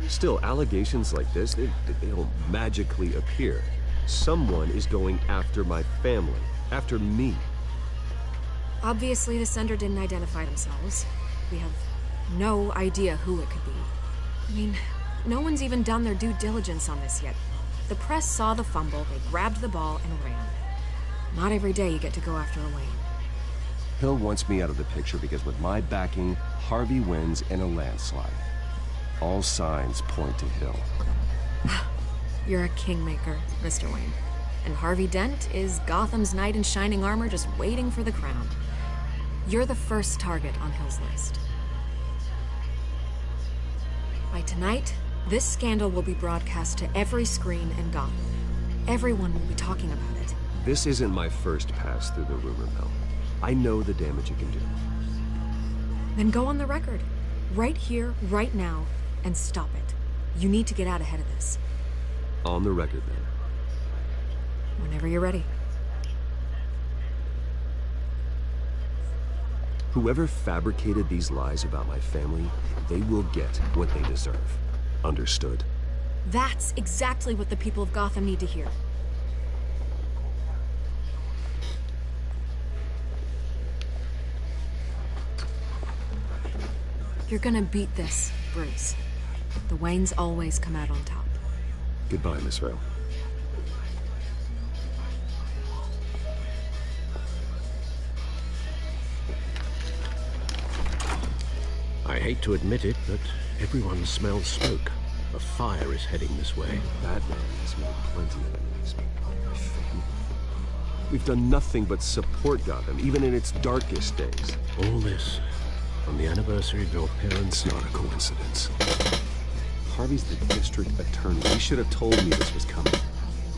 Still, allegations like this, they don't magically appear. Someone is going after my family, after me. Obviously, the sender didn't identify themselves. We have no idea who it could be. I mean, no one's even done their due diligence on this yet. The press saw the fumble, they grabbed the ball and ran. Not every day you get to go after a Wayne. Hill wants me out of the picture because with my backing, Harvey wins in a landslide. All signs point to Hill. You're a kingmaker, Mr. Wayne. And Harvey Dent is Gotham's knight in shining armor just waiting for the crown. You're the first target on Hill's list. By tonight, this scandal will be broadcast to every screen in Gotham. Everyone will be talking about it. This isn't my first pass through the rumor mill. I know the damage it can do. Then go on the record. Right here, right now, and stop it. You need to get out ahead of this. On the record, then. Whenever you're ready. Whoever fabricated these lies about my family, they will get what they deserve. Understood? That's exactly what the people of Gotham need to hear. You're gonna beat this, Bruce. The Waynes always come out on top. Goodbye, Miss Vale. I hate to admit it, but everyone smells smoke. A fire is heading this way. Batman has made plenty of enemies. My family. We've done nothing but support Gotham, even in its darkest days. All this on the anniversary of your parents' It's not a coincidence. Harvey's the district attorney. He should have told me this was coming.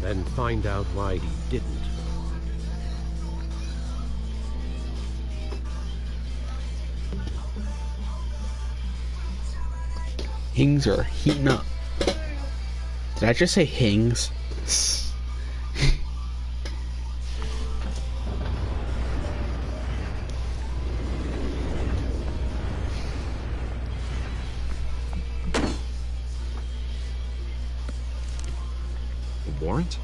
Then find out why he didn't. Things are heating up. Did I just say hings? A warrant?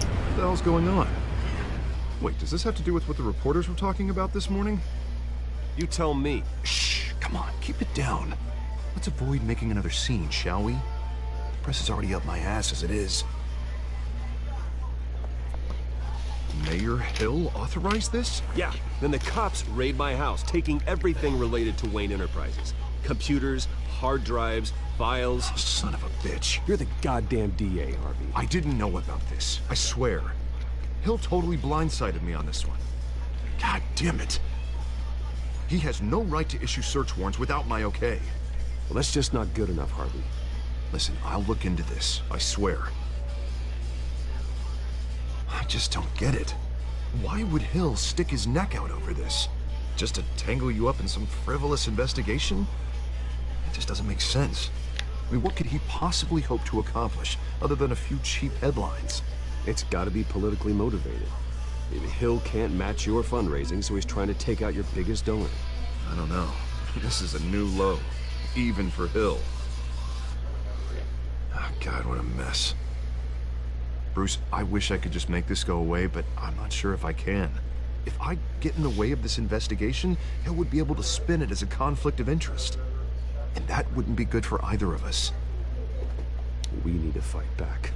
What the hell's going on? Wait, does this have to do with what the reporters were talking about this morning? You tell me. Shh, come on, keep it down. Let's avoid making another scene, shall we? The press is already up my ass as it is. Mayor Hill authorized this? Yeah, then the cops raid my house, taking everything related to Wayne Enterprises. Computers, hard drives, files. Oh, son of a bitch. You're the goddamn DA, Harvey. I didn't know about this, I swear. Hill totally blindsided me on this one. God damn it. He has no right to issue search warrants without my okay. Well, that's just not good enough, Harvey. Listen, I'll look into this, I swear. I just don't get it. Why would Hill stick his neck out over this? Just to tangle you up in some frivolous investigation? It just doesn't make sense. I mean, what could he possibly hope to accomplish other than a few cheap headlines? It's gotta be politically motivated. Maybe Hill can't match your fundraising, so he's trying to take out your biggest donor. I don't know. This is a new low, even for Hill. Oh, God, what a mess. Bruce, I wish I could just make this go away, but I'm not sure if I can. If I get in the way of this investigation, Hill would be able to spin it as a conflict of interest. And that wouldn't be good for either of us. We need to fight back.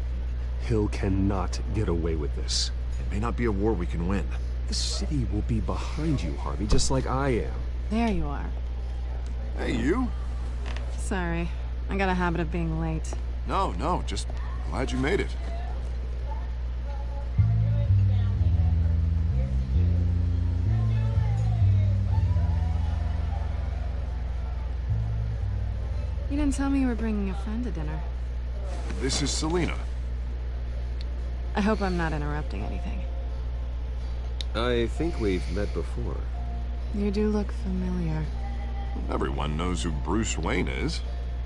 Hill cannot get away with this. It may not be a war we can win. The city will be behind you, Harvey, just like I am. There you are. Hey, you? Sorry. I got a habit of being late. No, just glad you made it. You didn't tell me you were bringing a friend to dinner. This is Selina. I hope I'm not interrupting anything. I think we've met before. You do look familiar. Everyone knows who Bruce Wayne is.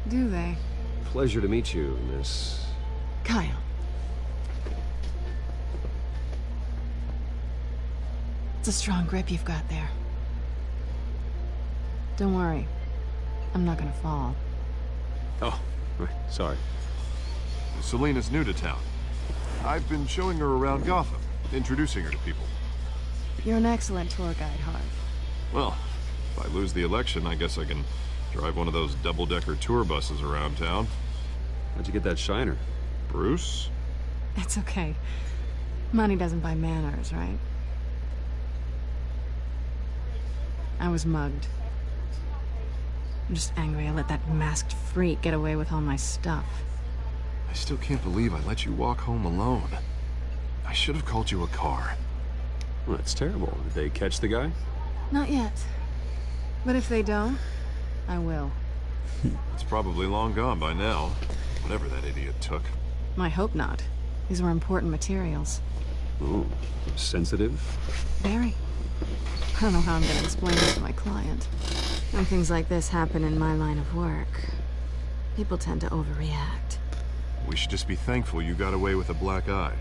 Do they? Pleasure to meet you, Miss... Kyle. It's a strong grip you've got there. Don't worry. I'm not gonna fall. Oh, right. Sorry. Selina's new to town. I've been showing her around Gotham, introducing her to people. You're an excellent tour guide, Harv. Well, if I lose the election, I guess I can drive one of those double-decker tour buses around town. How'd you get that shiner? Bruce? It's okay. Money doesn't buy manners, right? I was mugged. I'm just angry I let that masked freak get away with all my stuff. I still can't believe I let you walk home alone. I should have called you a car. Well, that's terrible. Did they catch the guy? Not yet. But if they don't, I will. It's probably long gone by now. Whatever that idiot took. I hope not. These were important materials. Ooh, sensitive? Very. I don't know how I'm gonna explain this to my client. When things like this happen in my line of work, people tend to overreact. We should just be thankful you got away with a black eye.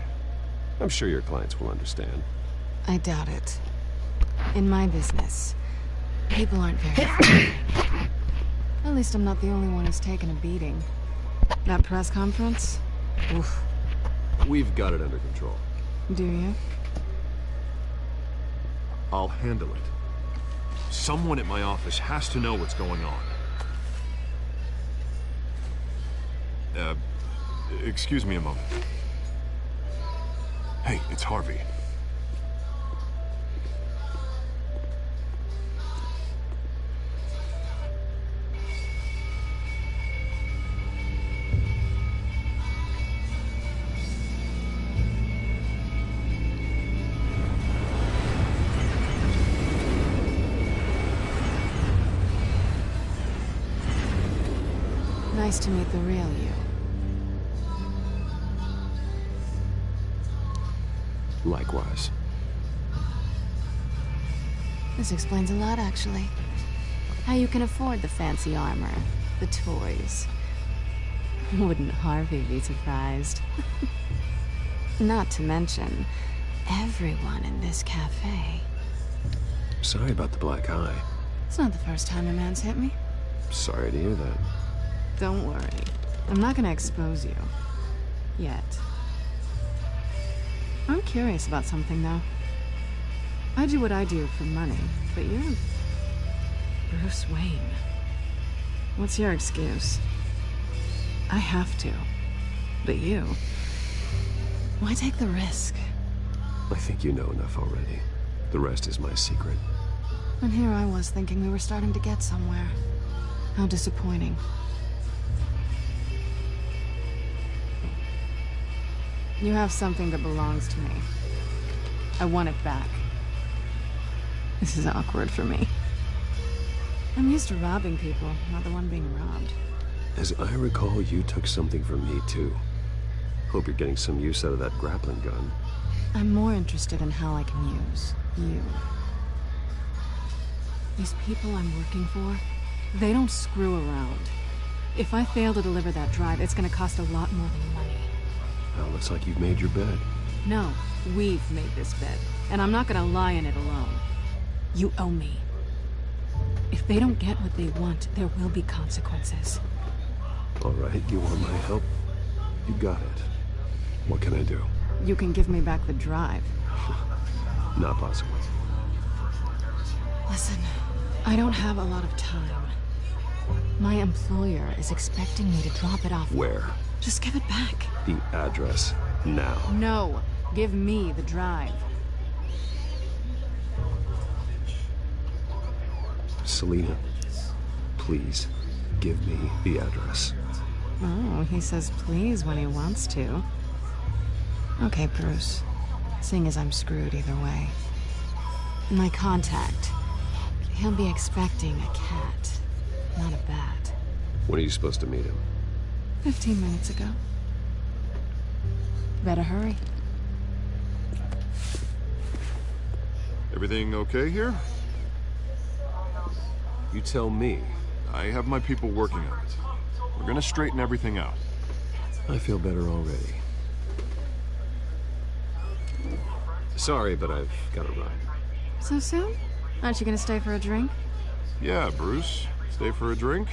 I'm sure your clients will understand. I doubt it. In my business, people aren't very... At least I'm not the only one who's taken a beating. That press conference? Oof. We've got it under control. Do you? I'll handle it. Someone at my office has to know what's going on. Excuse me a moment. Hey, it's Harvey. Nice to meet the real you. Likewise. This explains a lot, actually. How you can afford the fancy armor, the toys. Wouldn't Harvey be surprised? Not to mention, everyone in this cafe. Sorry about the black eye. It's not the first time a man's hit me. Sorry to hear that. Don't worry. I'm not gonna expose you. Yet. I'm curious about something, though. I do what I do for money, but you're Bruce Wayne. What's your excuse? I have to. But you... why take the risk? I think you know enough already. The rest is my secret. And here I was thinking we were starting to get somewhere. How disappointing. You have something that belongs to me. I want it back. This is awkward for me. I'm used to robbing people, not the one being robbed. As I recall, you took something from me, too. Hope you're getting some use out of that grappling gun. I'm more interested in how I can use you. These people I'm working for, they don't screw around. If I fail to deliver that drive, it's gonna cost a lot more than money. Well, looks like you've made your bed. No, we've made this bed, and I'm not gonna lie in it alone. You owe me. If they don't get what they want, there will be consequences. All right, you want my help? You got it. What can I do? You can give me back the drive. Not possible. Listen, I don't have a lot of time. My employer is expecting me to drop it off. Where? Just give it back. The address, now. No, give me the drive. Selina, please, give me the address. Oh, he says please when he wants to. Okay, Bruce. Seeing as I'm screwed either way. My contact. He'll be expecting a cat, not a bat. When are you supposed to meet him? 15 minutes ago. Better hurry. Everything okay here? You tell me. I have my people working on it. We're gonna straighten everything out. I feel better already. Sorry, but I've got to run. So soon? Aren't you gonna stay for a drink? Yeah, Bruce. Stay for a drink?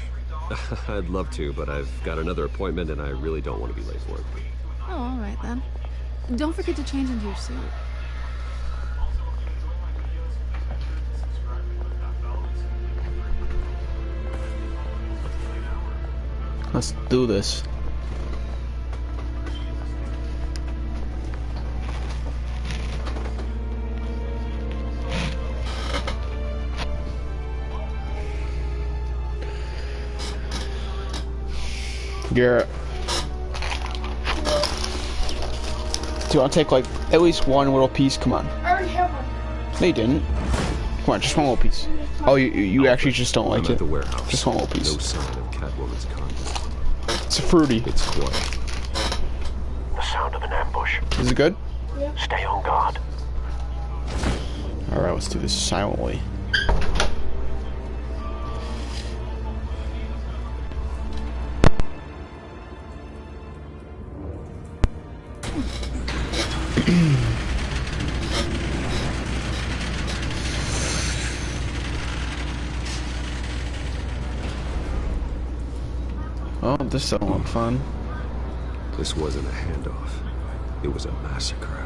I'd love to, but I've got another appointment and I really don't want to be late for it. Oh, all right then. Don't forget to change into your suit. Let's do this. Garrett. Do you want to take like at least one little piece? Come on. I already have one. No, you didn't. Come on, just one little piece. Oh, you actually just don't like I'm it. at the warehouse. Just one little piece. No sign of Catwoman's conduct. It's fruity. It's quiet. The sound of an ambush. Is it good? Yeah. Stay on guard. All right, let's do this silently. Oh, this doesn't look fun. This wasn't a handoff. It was a massacre.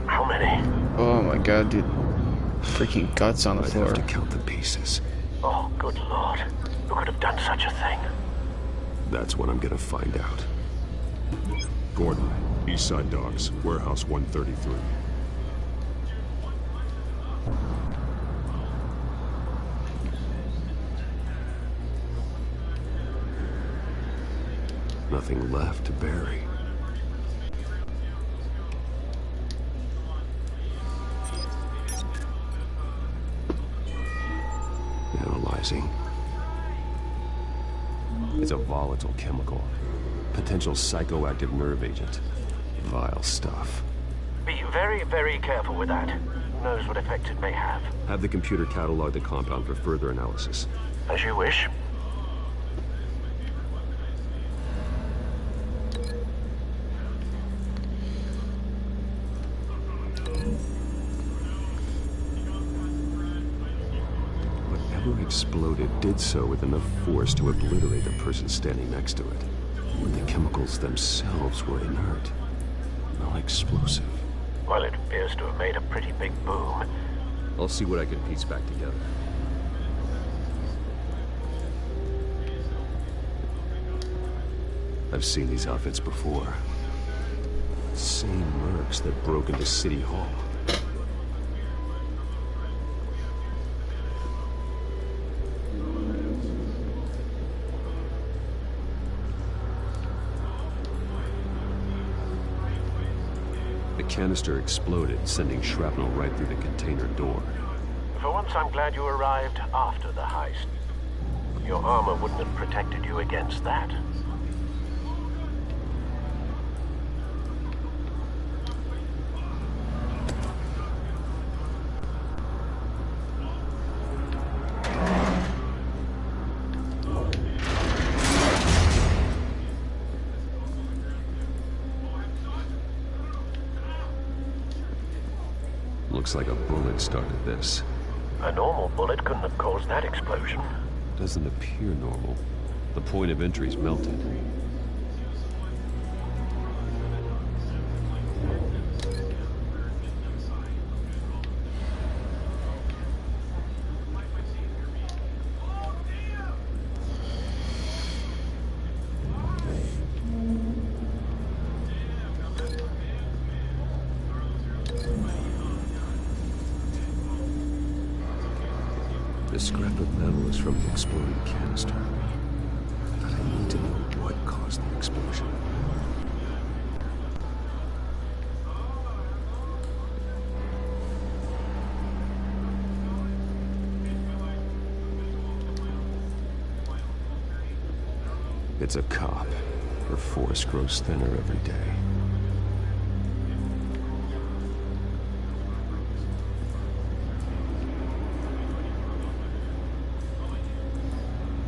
How many? Oh my god, dude. Freaking guts on the floor. I'd have to count the pieces. Oh, good lord. Who could have done such a thing? That's what I'm gonna find out. Gordon, East Side Docks, Warehouse 133. Nothing left to bury. Analyzing. It's a volatile chemical. Potential psychoactive nerve agent. Vile stuff. Be very, very careful with that. Who knows what effect it may have. Have the computer catalog the compound for further analysis. As you wish. exploded did so with enough force to obliterate the person standing next to it. But the chemicals themselves were inert, not explosive. Well, it appears to have made a pretty big boom. I'll see what I can piece back together. I've seen these outfits before. Same mercs that broke into City Hall. The canister exploded, sending shrapnel right through the container door. For once, I'm glad you arrived after the heist. Your armor wouldn't have protected you against that. Looks like a bullet started this. A normal bullet couldn't have caused that explosion. Doesn't appear normal. The point of entry's melted. This scrap of metal is from the exploding canister. But I need to know what caused the explosion. It's a cop. Her force grows thinner every day.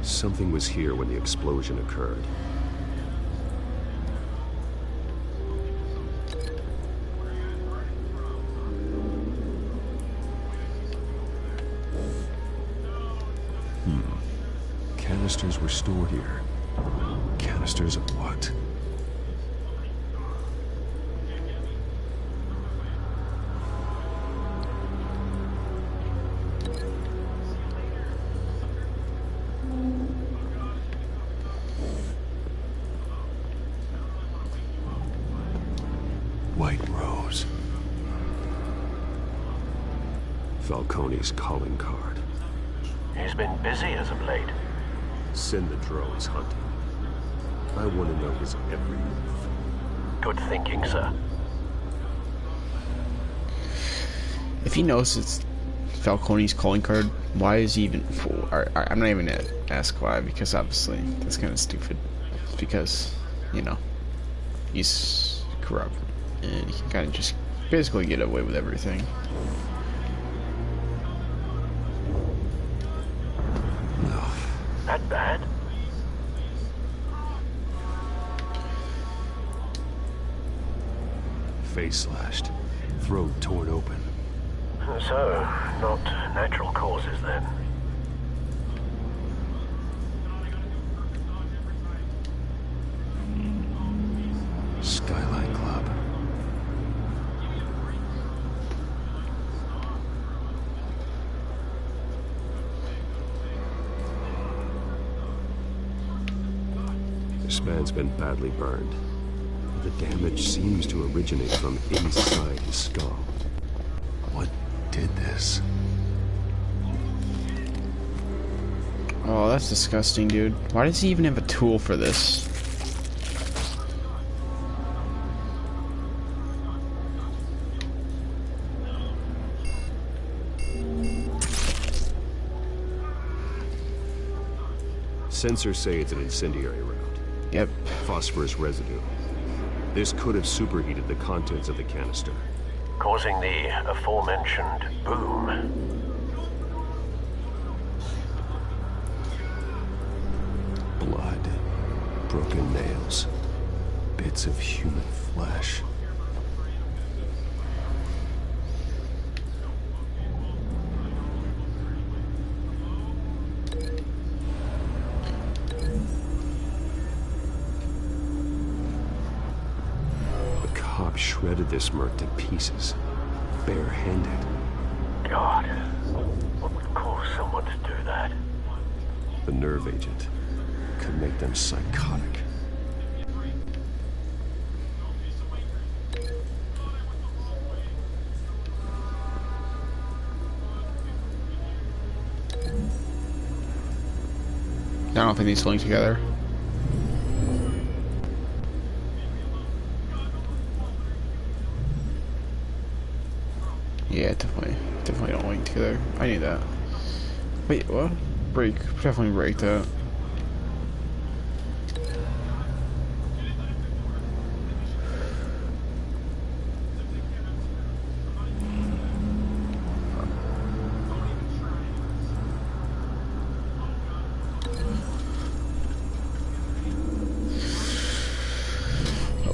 Something was here when the explosion occurred. Canisters were stored here. Canisters of what? White Rose. Falcone's calling card. He's been busy as of late. Send the drones hunting. I want to know his every move. Good thinking, sir. If he knows it's Falcone's calling card, why is he even... I'm not even gonna ask why, because obviously that's kind of stupid. It's because, you know, he's corrupt, and he can kind of just basically get away with everything. That bad? Face slashed, throat torn open. So, not natural causes then. Skyline Club. This man's been badly burned. The damage seems to originate from inside his skull. What did this? Oh, that's disgusting, dude. Why does he even have a tool for this? Sensors say it's an incendiary round. Yep. Phosphorus residue. This could have superheated the contents of the canister, causing the aforementioned boom. Blood, broken nails, bits of human flesh. cop shredded this merc to pieces, barehanded. God, what would cause someone to do that? The nerve agent could make them psychotic. I don't think these link together. Yeah, definitely don't link together. I need that. Wait, what? Break. Definitely break that.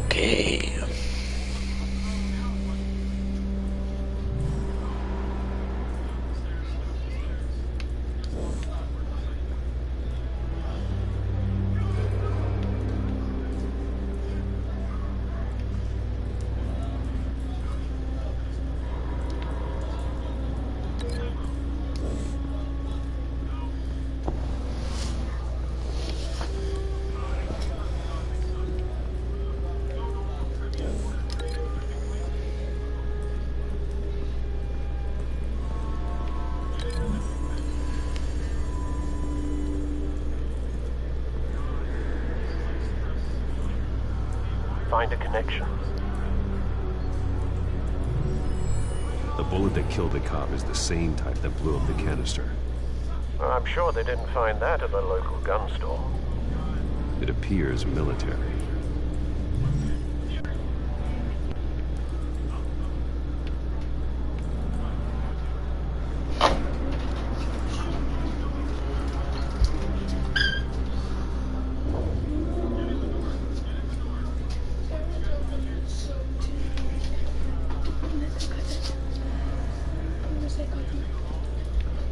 Okay. Find a connection. The bullet that killed the cop is the same type that blew up the canister. Well, I'm sure they didn't find that at the local gun store. It appears military.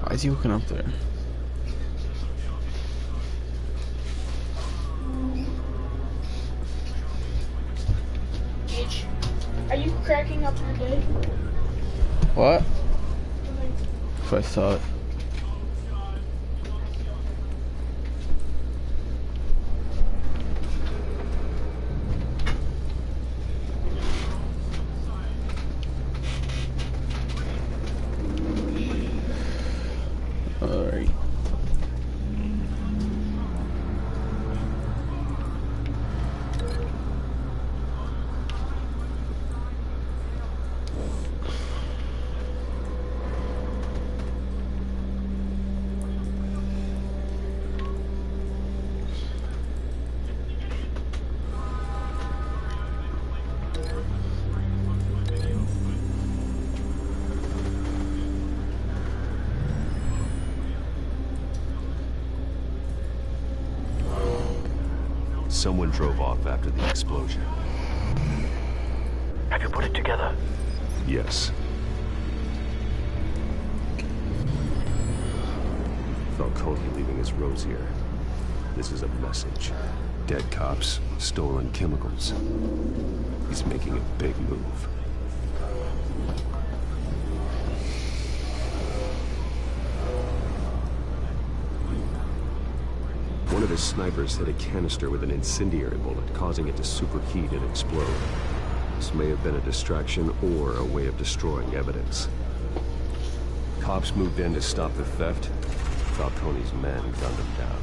Why is he looking up there? Gage, are you cracking up your day? What? If I saw it. Alright. Someone drove off after the explosion. Have you put it together? Yes. Falcone leaving his rose here. This is a message. Dead cops, stolen chemicals. He's making a big move. One of his snipers hit a canister with an incendiary bullet, causing it to superheat and explode. This may have been a distraction or a way of destroying evidence. Cops moved in to stop the theft. Falcone's men gunned him down.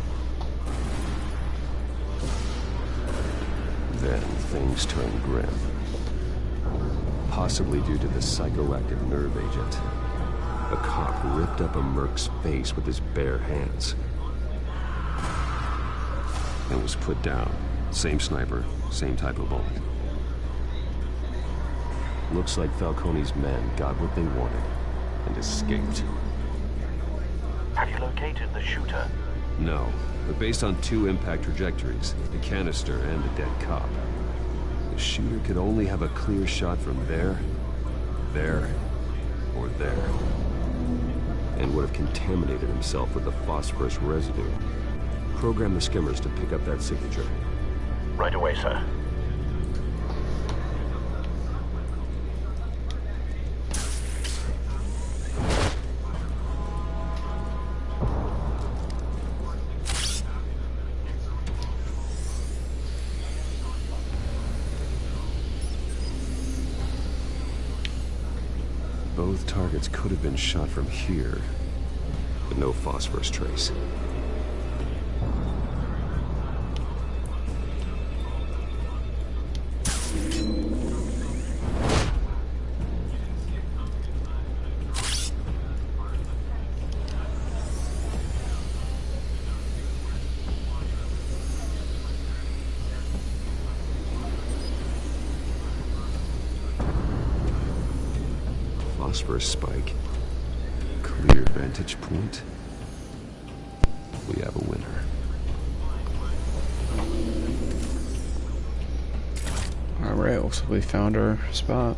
Then things turned grim. Possibly due to the psychoactive nerve agent. A cop ripped up a merc's face with his bare hands. And was put down. Same sniper, same type of bullet. Looks like Falcone's men got what they wanted and escaped. Have you located the shooter? No, but based on two impact trajectories, the canister and the dead cop, the shooter could only have a clear shot from there, or there. And would have contaminated himself with the phosphorus residue. Program the skimmers to pick up that signature. Right away, sir. Both targets could have been shot from here, but no phosphorus trace. Phosphorus spike. Clear vantage point. We have a winner. Alright, looks like we found our spot.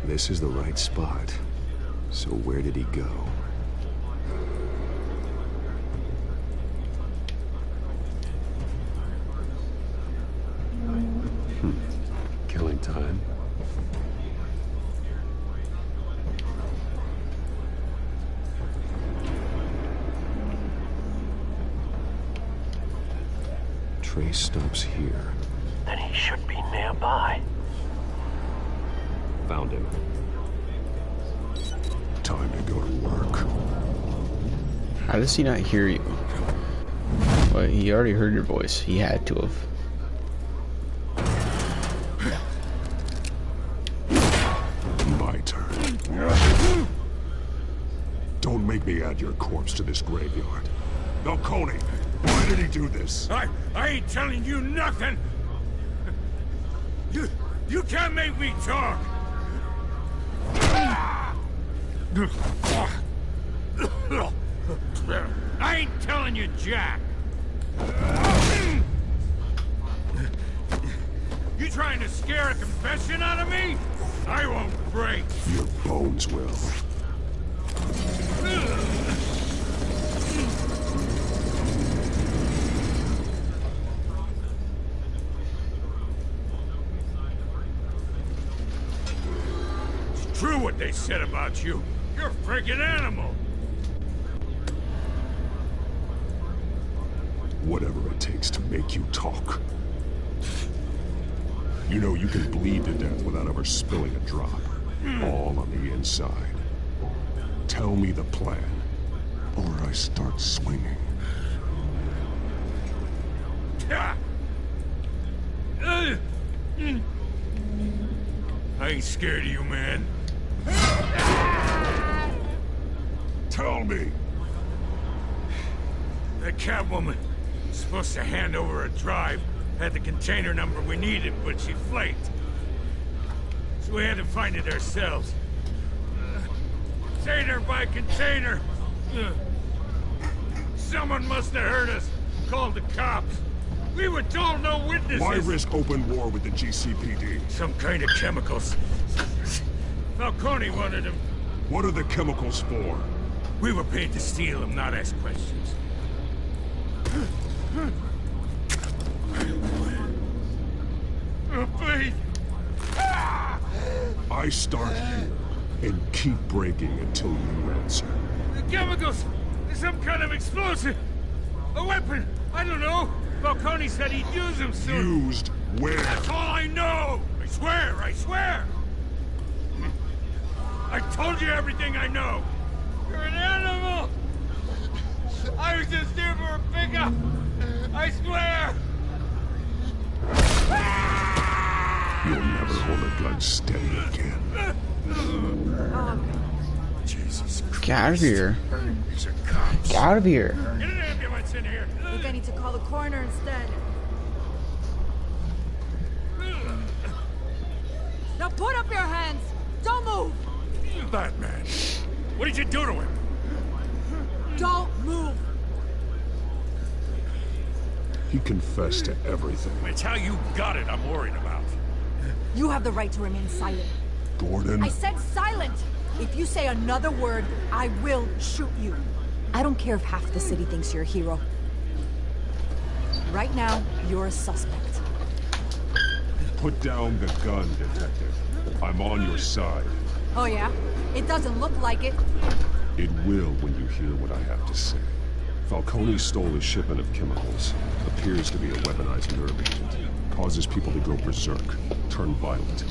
This is the right spot. So where did he go? Killing time. Trace stops here. Then he should be nearby. Found him. Time to go to work. How does he not hear you? Well, he already heard your voice. He had to have. My turn. Don't make me add your corpse to this graveyard. Falcone, why did he do this? I ain't telling you nothing. You can't make me talk. I ain't telling you jack. You trying to scare a confession out of me? I won't break. Your bones will. It's true what they said about you. You're a freaking animal. Whatever it takes to make you talk. You know you can bleed to death without ever spilling a drop. All on the inside. Tell me the plan, or I start swinging. I ain't scared of you, man. Tell me! That Catwoman was supposed to hand over a drive. Had the container number we needed, but she flaked. So we had to find it ourselves. Container by container. Someone must have heard us. Called the cops. We were told no witnesses. Why risk open war with the GCPD? Some kind of chemicals. Falcone wanted them. What are the chemicals for? We were paid to steal them, not ask questions. Oh, please. I start here and keep breaking until you answer. The chemicals! There's some kind of explosive! A weapon! I don't know! Falcone said he'd use them soon. Used where? That's all I know! I swear, I swear! I told you everything I know! You're an animal! I was just here for a pickup! I swear! You'll never hold a gun steady again. Jesus Christ. Get out of here. These are cops. Get out of here. Get an ambulance in here. I think I need to call the coroner instead. Now put up your hands! Don't move! Batman. What did you do to him? Don't move! He confessed to everything. It's how you got it I'm worried about. You have the right to remain silent. Gordon? I said silent! If you say another word, I will shoot you. I don't care if half the city thinks you're a hero. Right now, you're a suspect. Put down the gun, Detective. I'm on your side. Oh yeah? It doesn't look like it. It will when you hear what I have to say. Falcone stole a shipment of chemicals. Appears to be a weaponized nerve agent. causes people to go berserk, turn violent.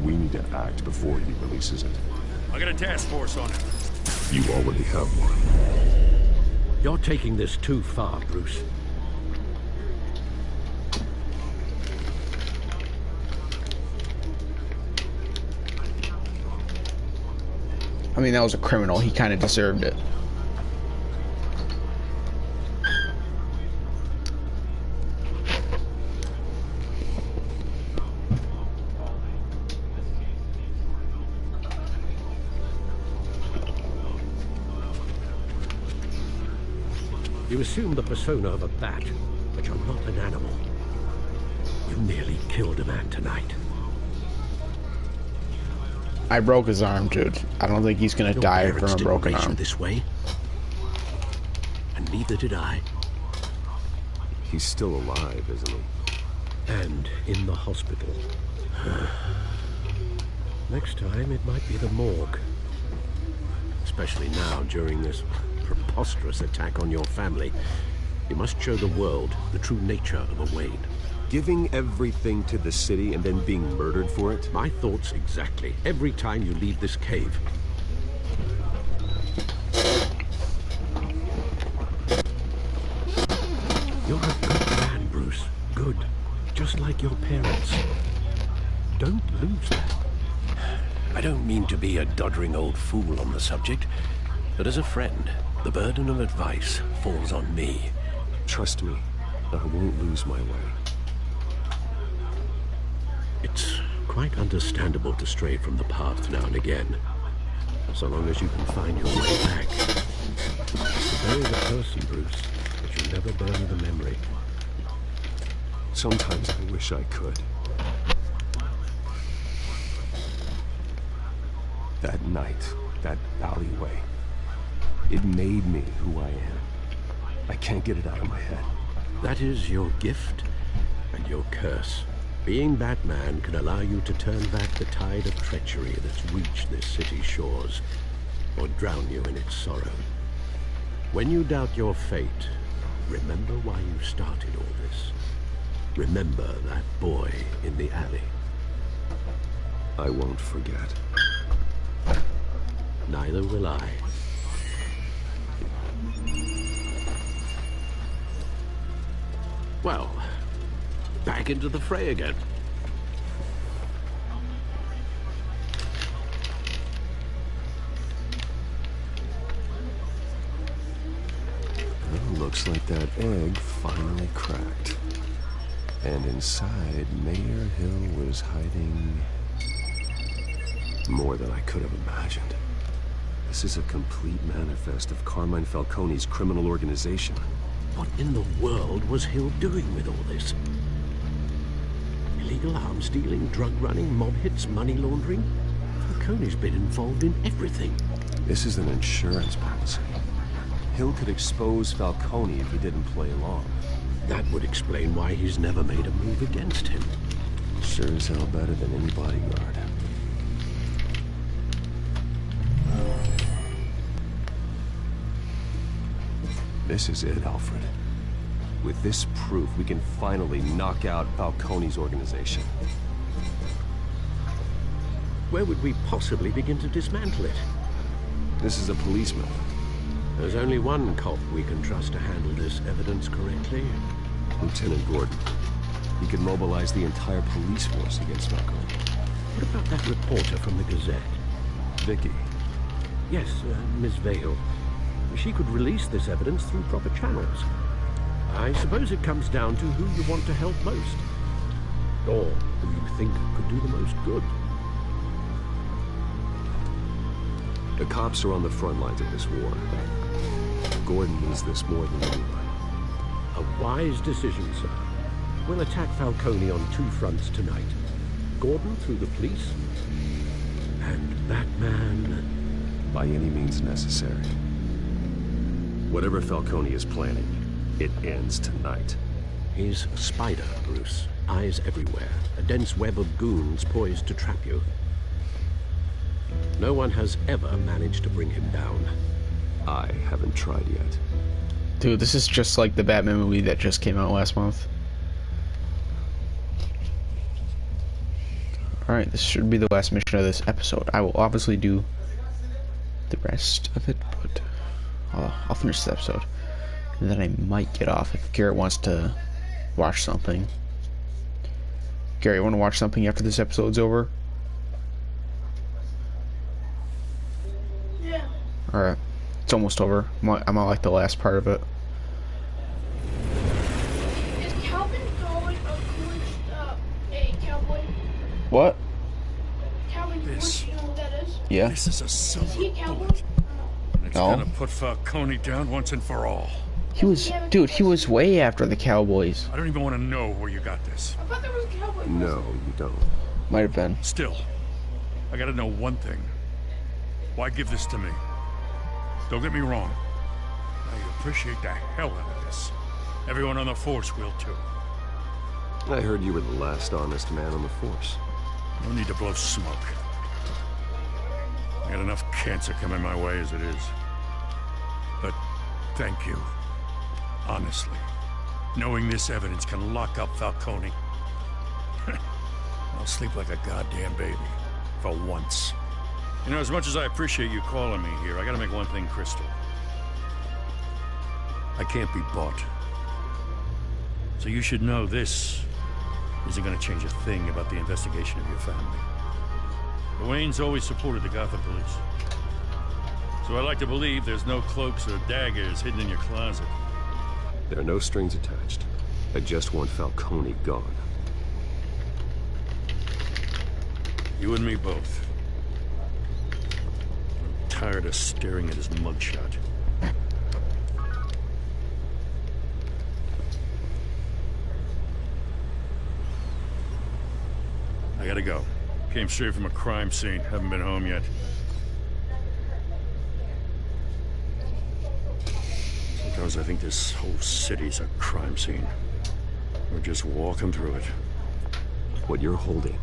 We need to act before he releases it. I got a task force on it. You already have one. You're taking this too far, Bruce. I mean, that was a criminal. He kind of deserved it. You assume the persona of a bat, but you're not an animal. You nearly killed a man tonight. I broke his arm, dude. I don't think he's gonna die from a broken arm. This way, and neither did I. He's still alive, isn't he? And in the hospital. Next time, it might be the morgue. Especially now, during this preposterous attack on your family. You must show the world the true nature of a Wayne. Giving everything to the city and then being murdered for it? My thoughts exactly. Every time you leave this cave. You're a good man, Bruce. Good. Just like your parents. Don't lose that. I don't mean to be a doddering old fool on the subject, but as a friend, the burden of advice falls on me. Trust me, I won't lose my way. It's quite understandable to stray from the path now and again, so long as you can find your way back. You bury the person, Bruce, but you never bury the memory. Sometimes I wish I could. That night, that alleyway, it made me who I am. I can't get it out of my head. That is your gift and your curse. Being Batman can allow you to turn back the tide of treachery that's reached this city's shores, or drown you in its sorrow. When you doubt your fate, remember why you started all this. Remember that boy in the alley. I won't forget. Neither will I. Well, back into the fray again. Well, looks like that egg finally cracked. And inside, Mayor Hill was hiding more than I could have imagined. This is a complete manifest of Carmine Falcone's criminal organization. What in the world was Hill doing with all this? Illegal arms dealing, drug running, mob hits, money laundering? Falcone's been involved in everything. This is an insurance policy. Hill could expose Falcone if he didn't play along. That would explain why he's never made a move against him. Sure as hell better than any bodyguard. This is it, Alfred. With this proof, we can finally knock out Falcone's organization. Where would we possibly begin to dismantle it? This is a policeman. There's only one cop we can trust to handle this evidence correctly. Lieutenant Gordon. He could mobilize the entire police force against Falcone. What about that reporter from the Gazette? Vicky. Yes, Miss Vale. She could release this evidence through proper channels. I suppose it comes down to who you want to help most. Or who you think could do the most good. The cops are on the front lines of this war. Gordon needs this more than anyone. A wise decision, sir. We'll attack Falcone on two fronts tonight. Gordon through the police, and Batman... by any means necessary. Whatever Falcone is planning, it ends tonight. He's a spider, Bruce. Eyes everywhere. A dense web of goons poised to trap you. No one has ever managed to bring him down. I haven't tried yet. Dude, this is just like the Batman movie that just came out last month. Alright, this should be the last mission of this episode. I will obviously do the rest of it, but I'll finish this episode. And then I might get off if Garrett wants to watch something. Garrett, you want to watch something after this episode's over? Yeah. Alright. It's almost over. I'm on like the last part of it. Is Calvin going a cowboy? What? Calvin Coolidge, you know what that is? Yeah. This is a Is silver he a cowboy? bullet. It's No. gonna put Falcone down once and for all. He was, dude, he was way after the Cowboys. I don't even want to know where you got this. I thought there was a cowboy. No, you don't. Might have been. Still, I gotta know one thing. Why give this to me? Don't get me wrong. I appreciate the hell out of this. Everyone on the Force will too. I heard you were the last honest man on the Force. No need to blow smoke. I got enough cancer coming my way as it is. But thank you. Honestly. Knowing this evidence can lock up Falcone. I'll sleep like a goddamn baby. For once. You know, as much as I appreciate you calling me here, I gotta make one thing crystal. I can't be bought. So you should know this isn't gonna change a thing about the investigation of your family. The Waynes always supported the Gotham police. So I like to believe there's no cloaks or daggers hidden in your closet. There are no strings attached. I just want Falcone gone. You and me both. I'm tired of staring at his mugshot. I gotta go. Came straight from a crime scene. Haven't been home yet. Sometimes I think this whole city's a crime scene. We're just walking through it. What you're holding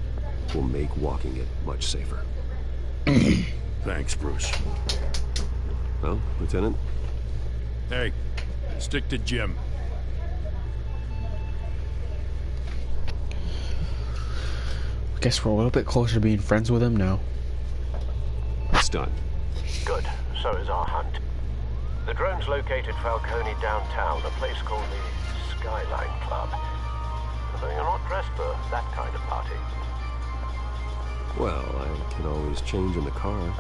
will make walking it much safer. Thanks, Bruce. Well, Lieutenant? Hey, stick to Jim. Guess we're a little bit closer to being friends with him now. It's done. Good. So is our hunt. The drone's located Falcone downtown, a place called the Skyline Club. Although you're not dressed for that kind of party. Well, I can always change in the car.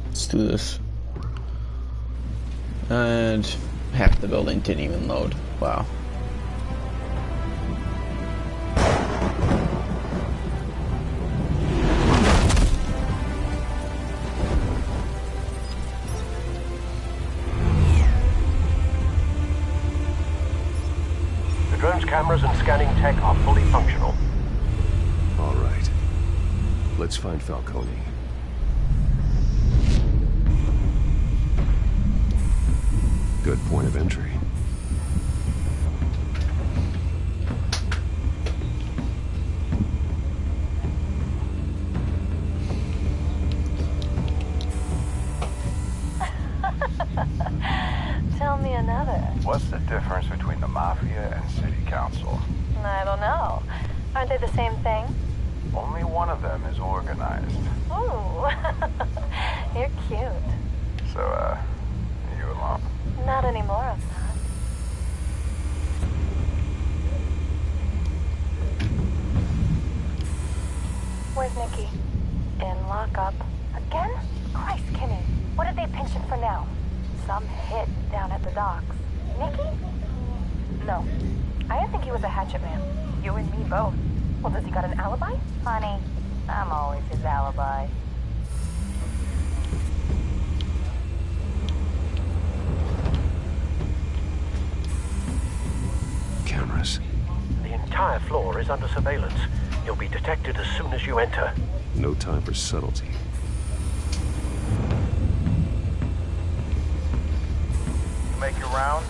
Let's do this. And half the building didn't even load. Wow. The drone's cameras and scanning tech are fully functional. All right. Let's find Falcone. Good point of entry. Tell me another. What's the difference between the Mafia and City Council? I don't know. Aren't they the same thing? Only one of them is organized. Ooh. You're cute. So, are you alone? Not anymore, I'm not. Where's Nikki? In lockup. Again? Christ, Kenny. What did they pinch him for now? Some hit down at the docks. Nikki? No. I didn't think he was a hatchet man. You and me both. Well, does he got an alibi? Honey, I'm always his alibi. cameras? The entire floor is under surveillance. You'll be detected as soon as you enter. No time for subtlety. You make your round?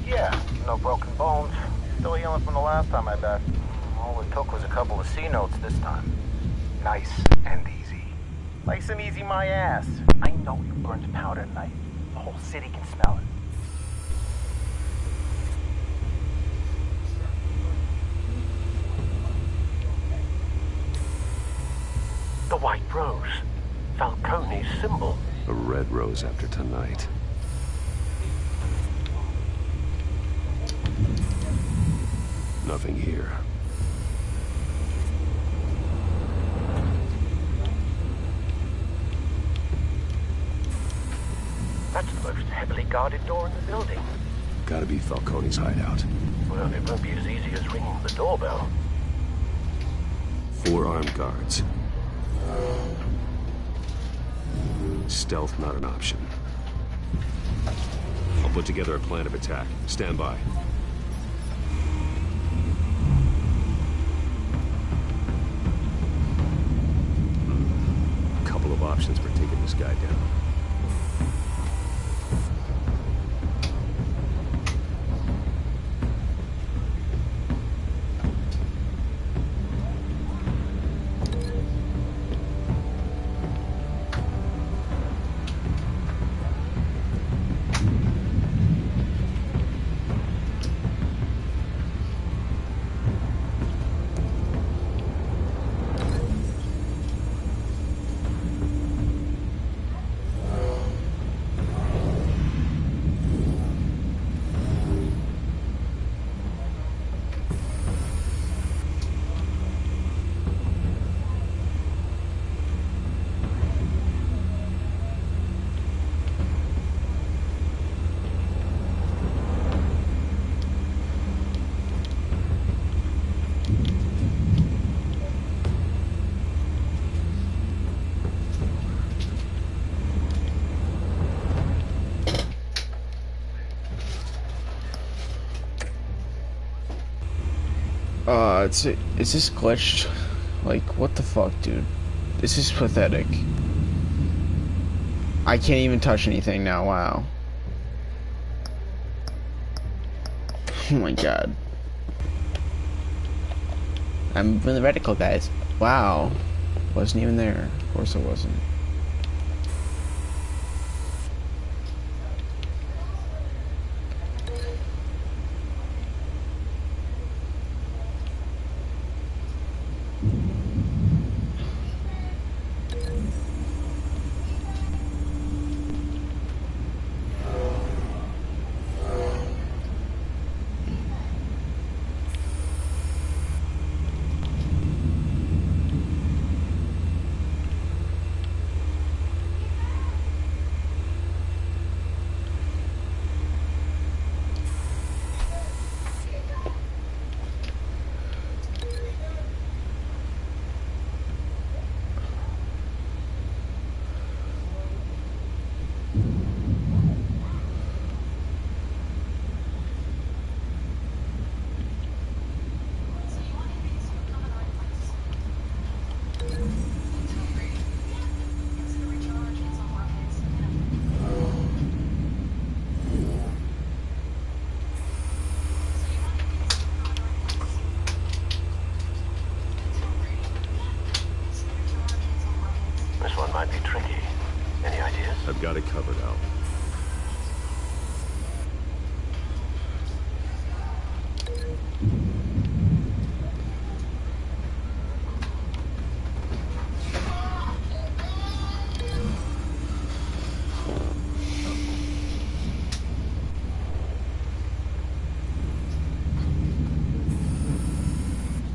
Yeah, no broken bones. Still healing from the last time I left. All it took was a couple of C notes this time. Nice and easy. Nice and easy my ass. I know you burned powder tonight. The whole city can smell it. The white rose. Falcone's symbol. A red rose after tonight. Nothing here. That's the most heavily guarded door in the building. Gotta be Falcone's hideout. Well, it won't be as easy as ringing the doorbell. 4 armed guards. Stealth not an option. I'll put together a plan of attack. Stand by. Couple of options for taking this guy down. Is this glitched? Like, what the fuck, dude? This is pathetic. I can't even touch anything now, wow. Oh my god. I'm moving the reticle, guys. Wow. Wasn't even there. Of course it wasn't. This one might be tricky. Any ideas? I've got it covered, Al.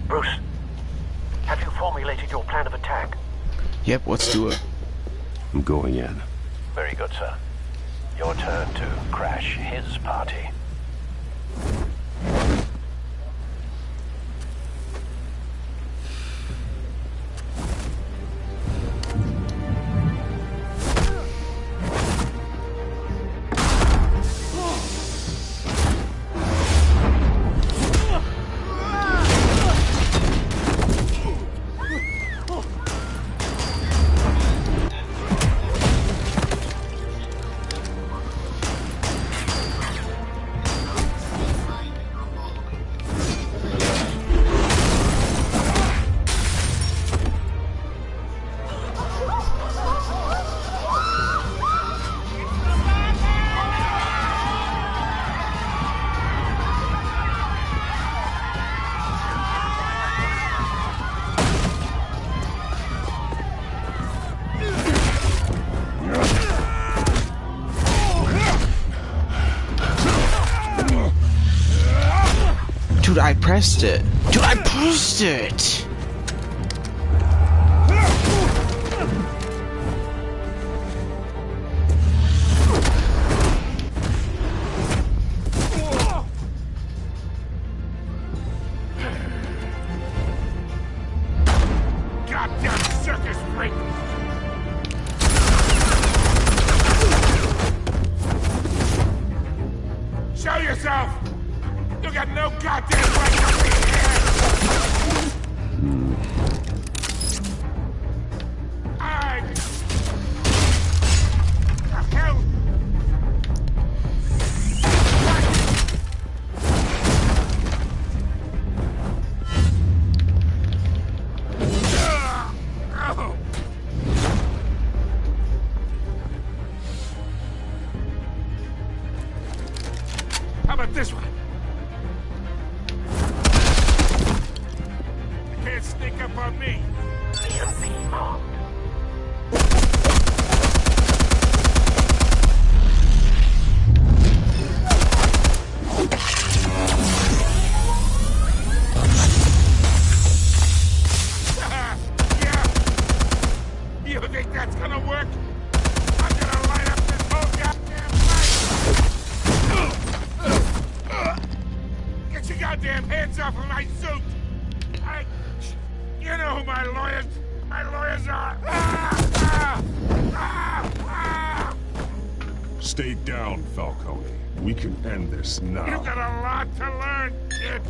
Bruce, have you formulated your plan of attack? Yep, let's do it. I'm going in. Very good, sir. Your turn to crash his party. I pressed it. Dude, I pressed it! Goddamn circus freak! Show yourself! You got no goddamn right to be here! I... The hell? Oh. How about this one? You can't sneak up on me. Yeah. You think that's gonna work? I'm gonna light up this whole goddamn place! Get your goddamn hands off of my suit! You know who my lawyers are! Stay down, Falcone. We can end this now. You got a lot to learn, kid!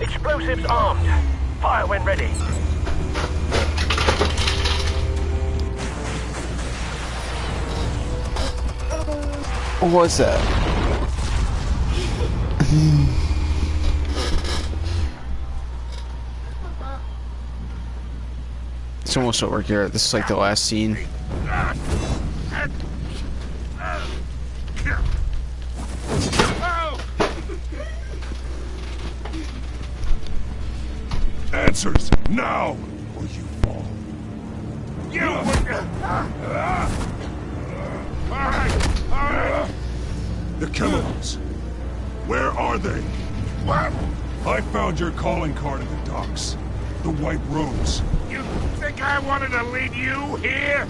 Explosives armed. Fire when ready. What was that? It's almost over, Garrett. This is like the last scene. Answers now, or you fall. All right. The chemicals. Where are they? What? I found your calling card at the docks. The White Rose. You think I wanted to lead you here?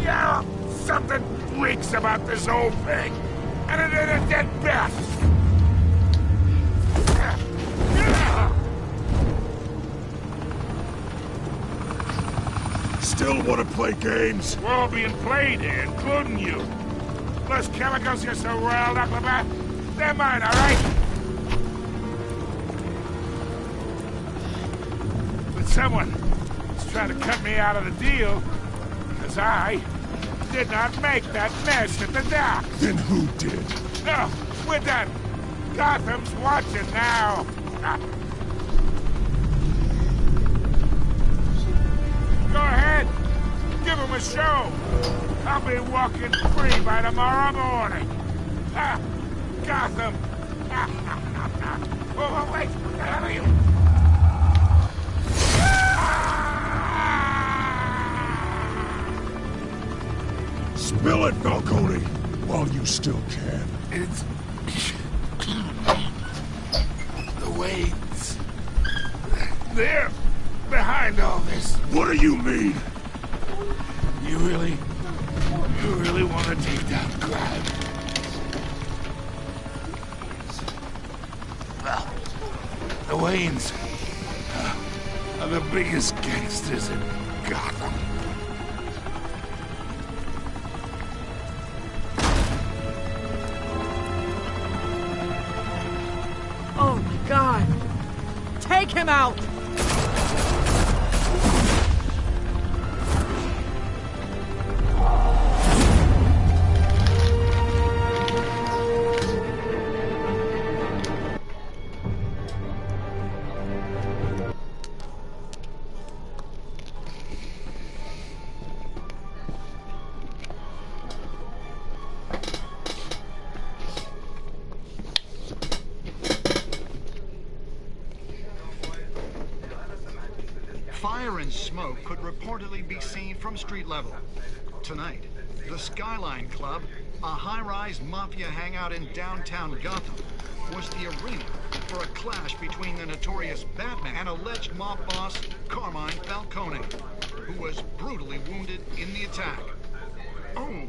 Yeah, something reeks about this whole thing. And it ain't a dead bat. Still want to play games? We're all being played here, including you. Those chemicals you're so riled up about, they're mine, all right? But someone is trying to cut me out of the deal, because I did not make that mess at the dock. Then who did? No, we're done. Gotham's watching now. Go ahead. Give him a show. I'll be walking free by tomorrow morning. Gotham. Oh, wait. What the hell are you? Spill it, Falcone, while you still can. It's... the Waynes. They're behind all this. What do you mean? You really want to take down crime? Well, the Waynes are the biggest gangsters in Gotham. Oh my God! Take him out! and smoke could reportedly be seen from street level. Tonight, the Skyline Club, a high-rise mafia hangout in downtown Gotham, was the arena for a clash between the notorious Batman and alleged mob boss Carmine Falcone, who was brutally wounded in the attack. Oh!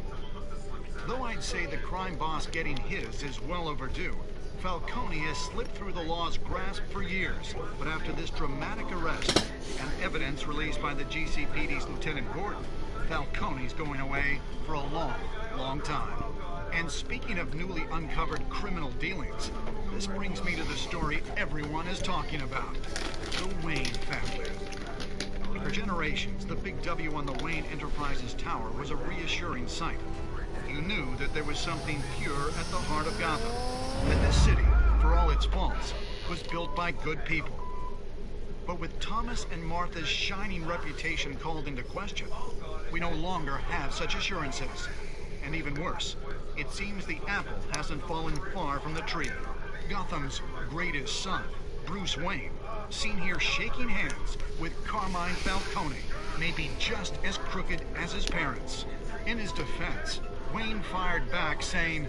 Though I'd say the crime boss getting his is well overdue, Falcone has slipped through the law's grasp for years. But after this dramatic arrest and evidence released by the GCPD's Lieutenant Gordon, Falcone's going away for a long, long time. And speaking of newly uncovered criminal dealings, this brings me to the story everyone is talking about. The Wayne family. For generations, the big W on the Wayne Enterprises Tower was a reassuring sight. You knew that there was something pure at the heart of Gotham. That this city, for all its faults, was built by good people. But with Thomas and Martha's shining reputation called into question, we no longer have such assurances. And even worse, it seems the apple hasn't fallen far from the tree. Gotham's greatest son, Bruce Wayne, seen here shaking hands with Carmine Falcone, may be just as crooked as his parents. In his defense, Wayne fired back saying,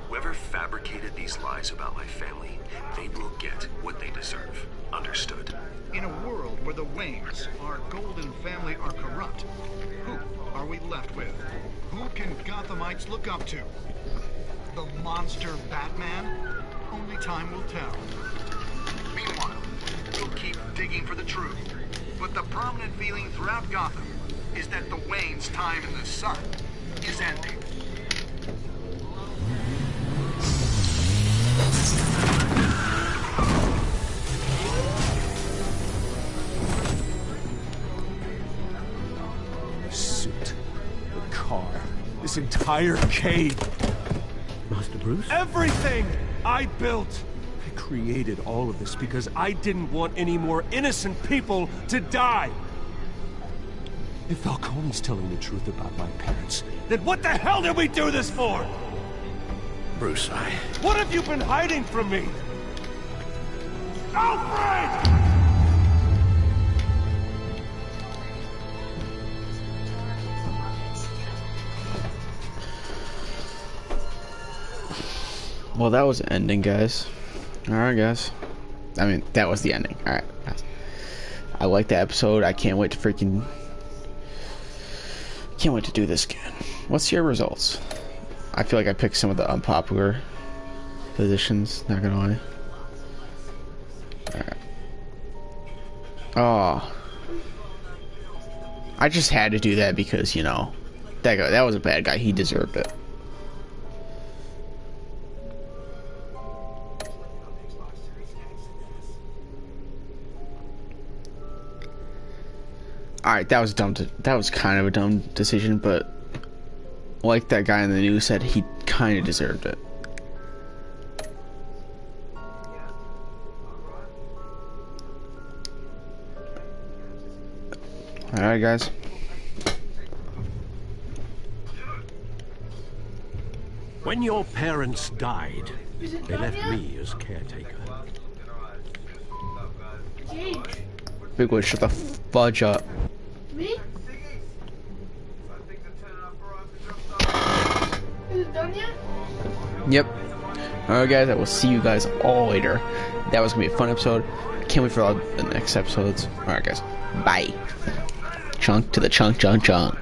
"Whoever fabricated these lies about my family, they will get what they deserve. Understood?" In a world where the Waynes, our golden family, are corrupt, who are we left with? Who can Gothamites look up to? The monster Batman? Only time will tell. Meanwhile, we'll keep digging for the truth. But the prominent feeling throughout Gotham is that the Waynes' time in the sun is ending. The suit, the car, this entire cave. Master Bruce? Everything I built. I created all of this because I didn't want any more innocent people to die. If Falcone's telling the truth about my parents, then what the hell did we do this for? Bruce, What have you been hiding from me? Alfred! Well, that was the ending, guys. Alright, guys. I mean, that was the ending. Alright, guys. I like the episode. I can't wait to freaking... Can't wait to do this again. What's your results? I feel like I picked some of the unpopular positions, not gonna lie. Alright. Oh. I just had to do that because, you know, that guy, that was a bad guy. He deserved it. Alright, that was dumb. That was kind of a dumb decision, but like that guy in the news said, he kind of deserved it. Alright, guys. When your parents died, they left me as caretaker. Big one, shut the fudge up. Me? Is it done yet? Yep. Alright, guys, I will see you guys all later. That was gonna be a fun episode. Can't wait for all the next episodes. Alright, guys. Bye. Chunk to the chunk, chunk, chunk.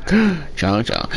Chunk, chunk.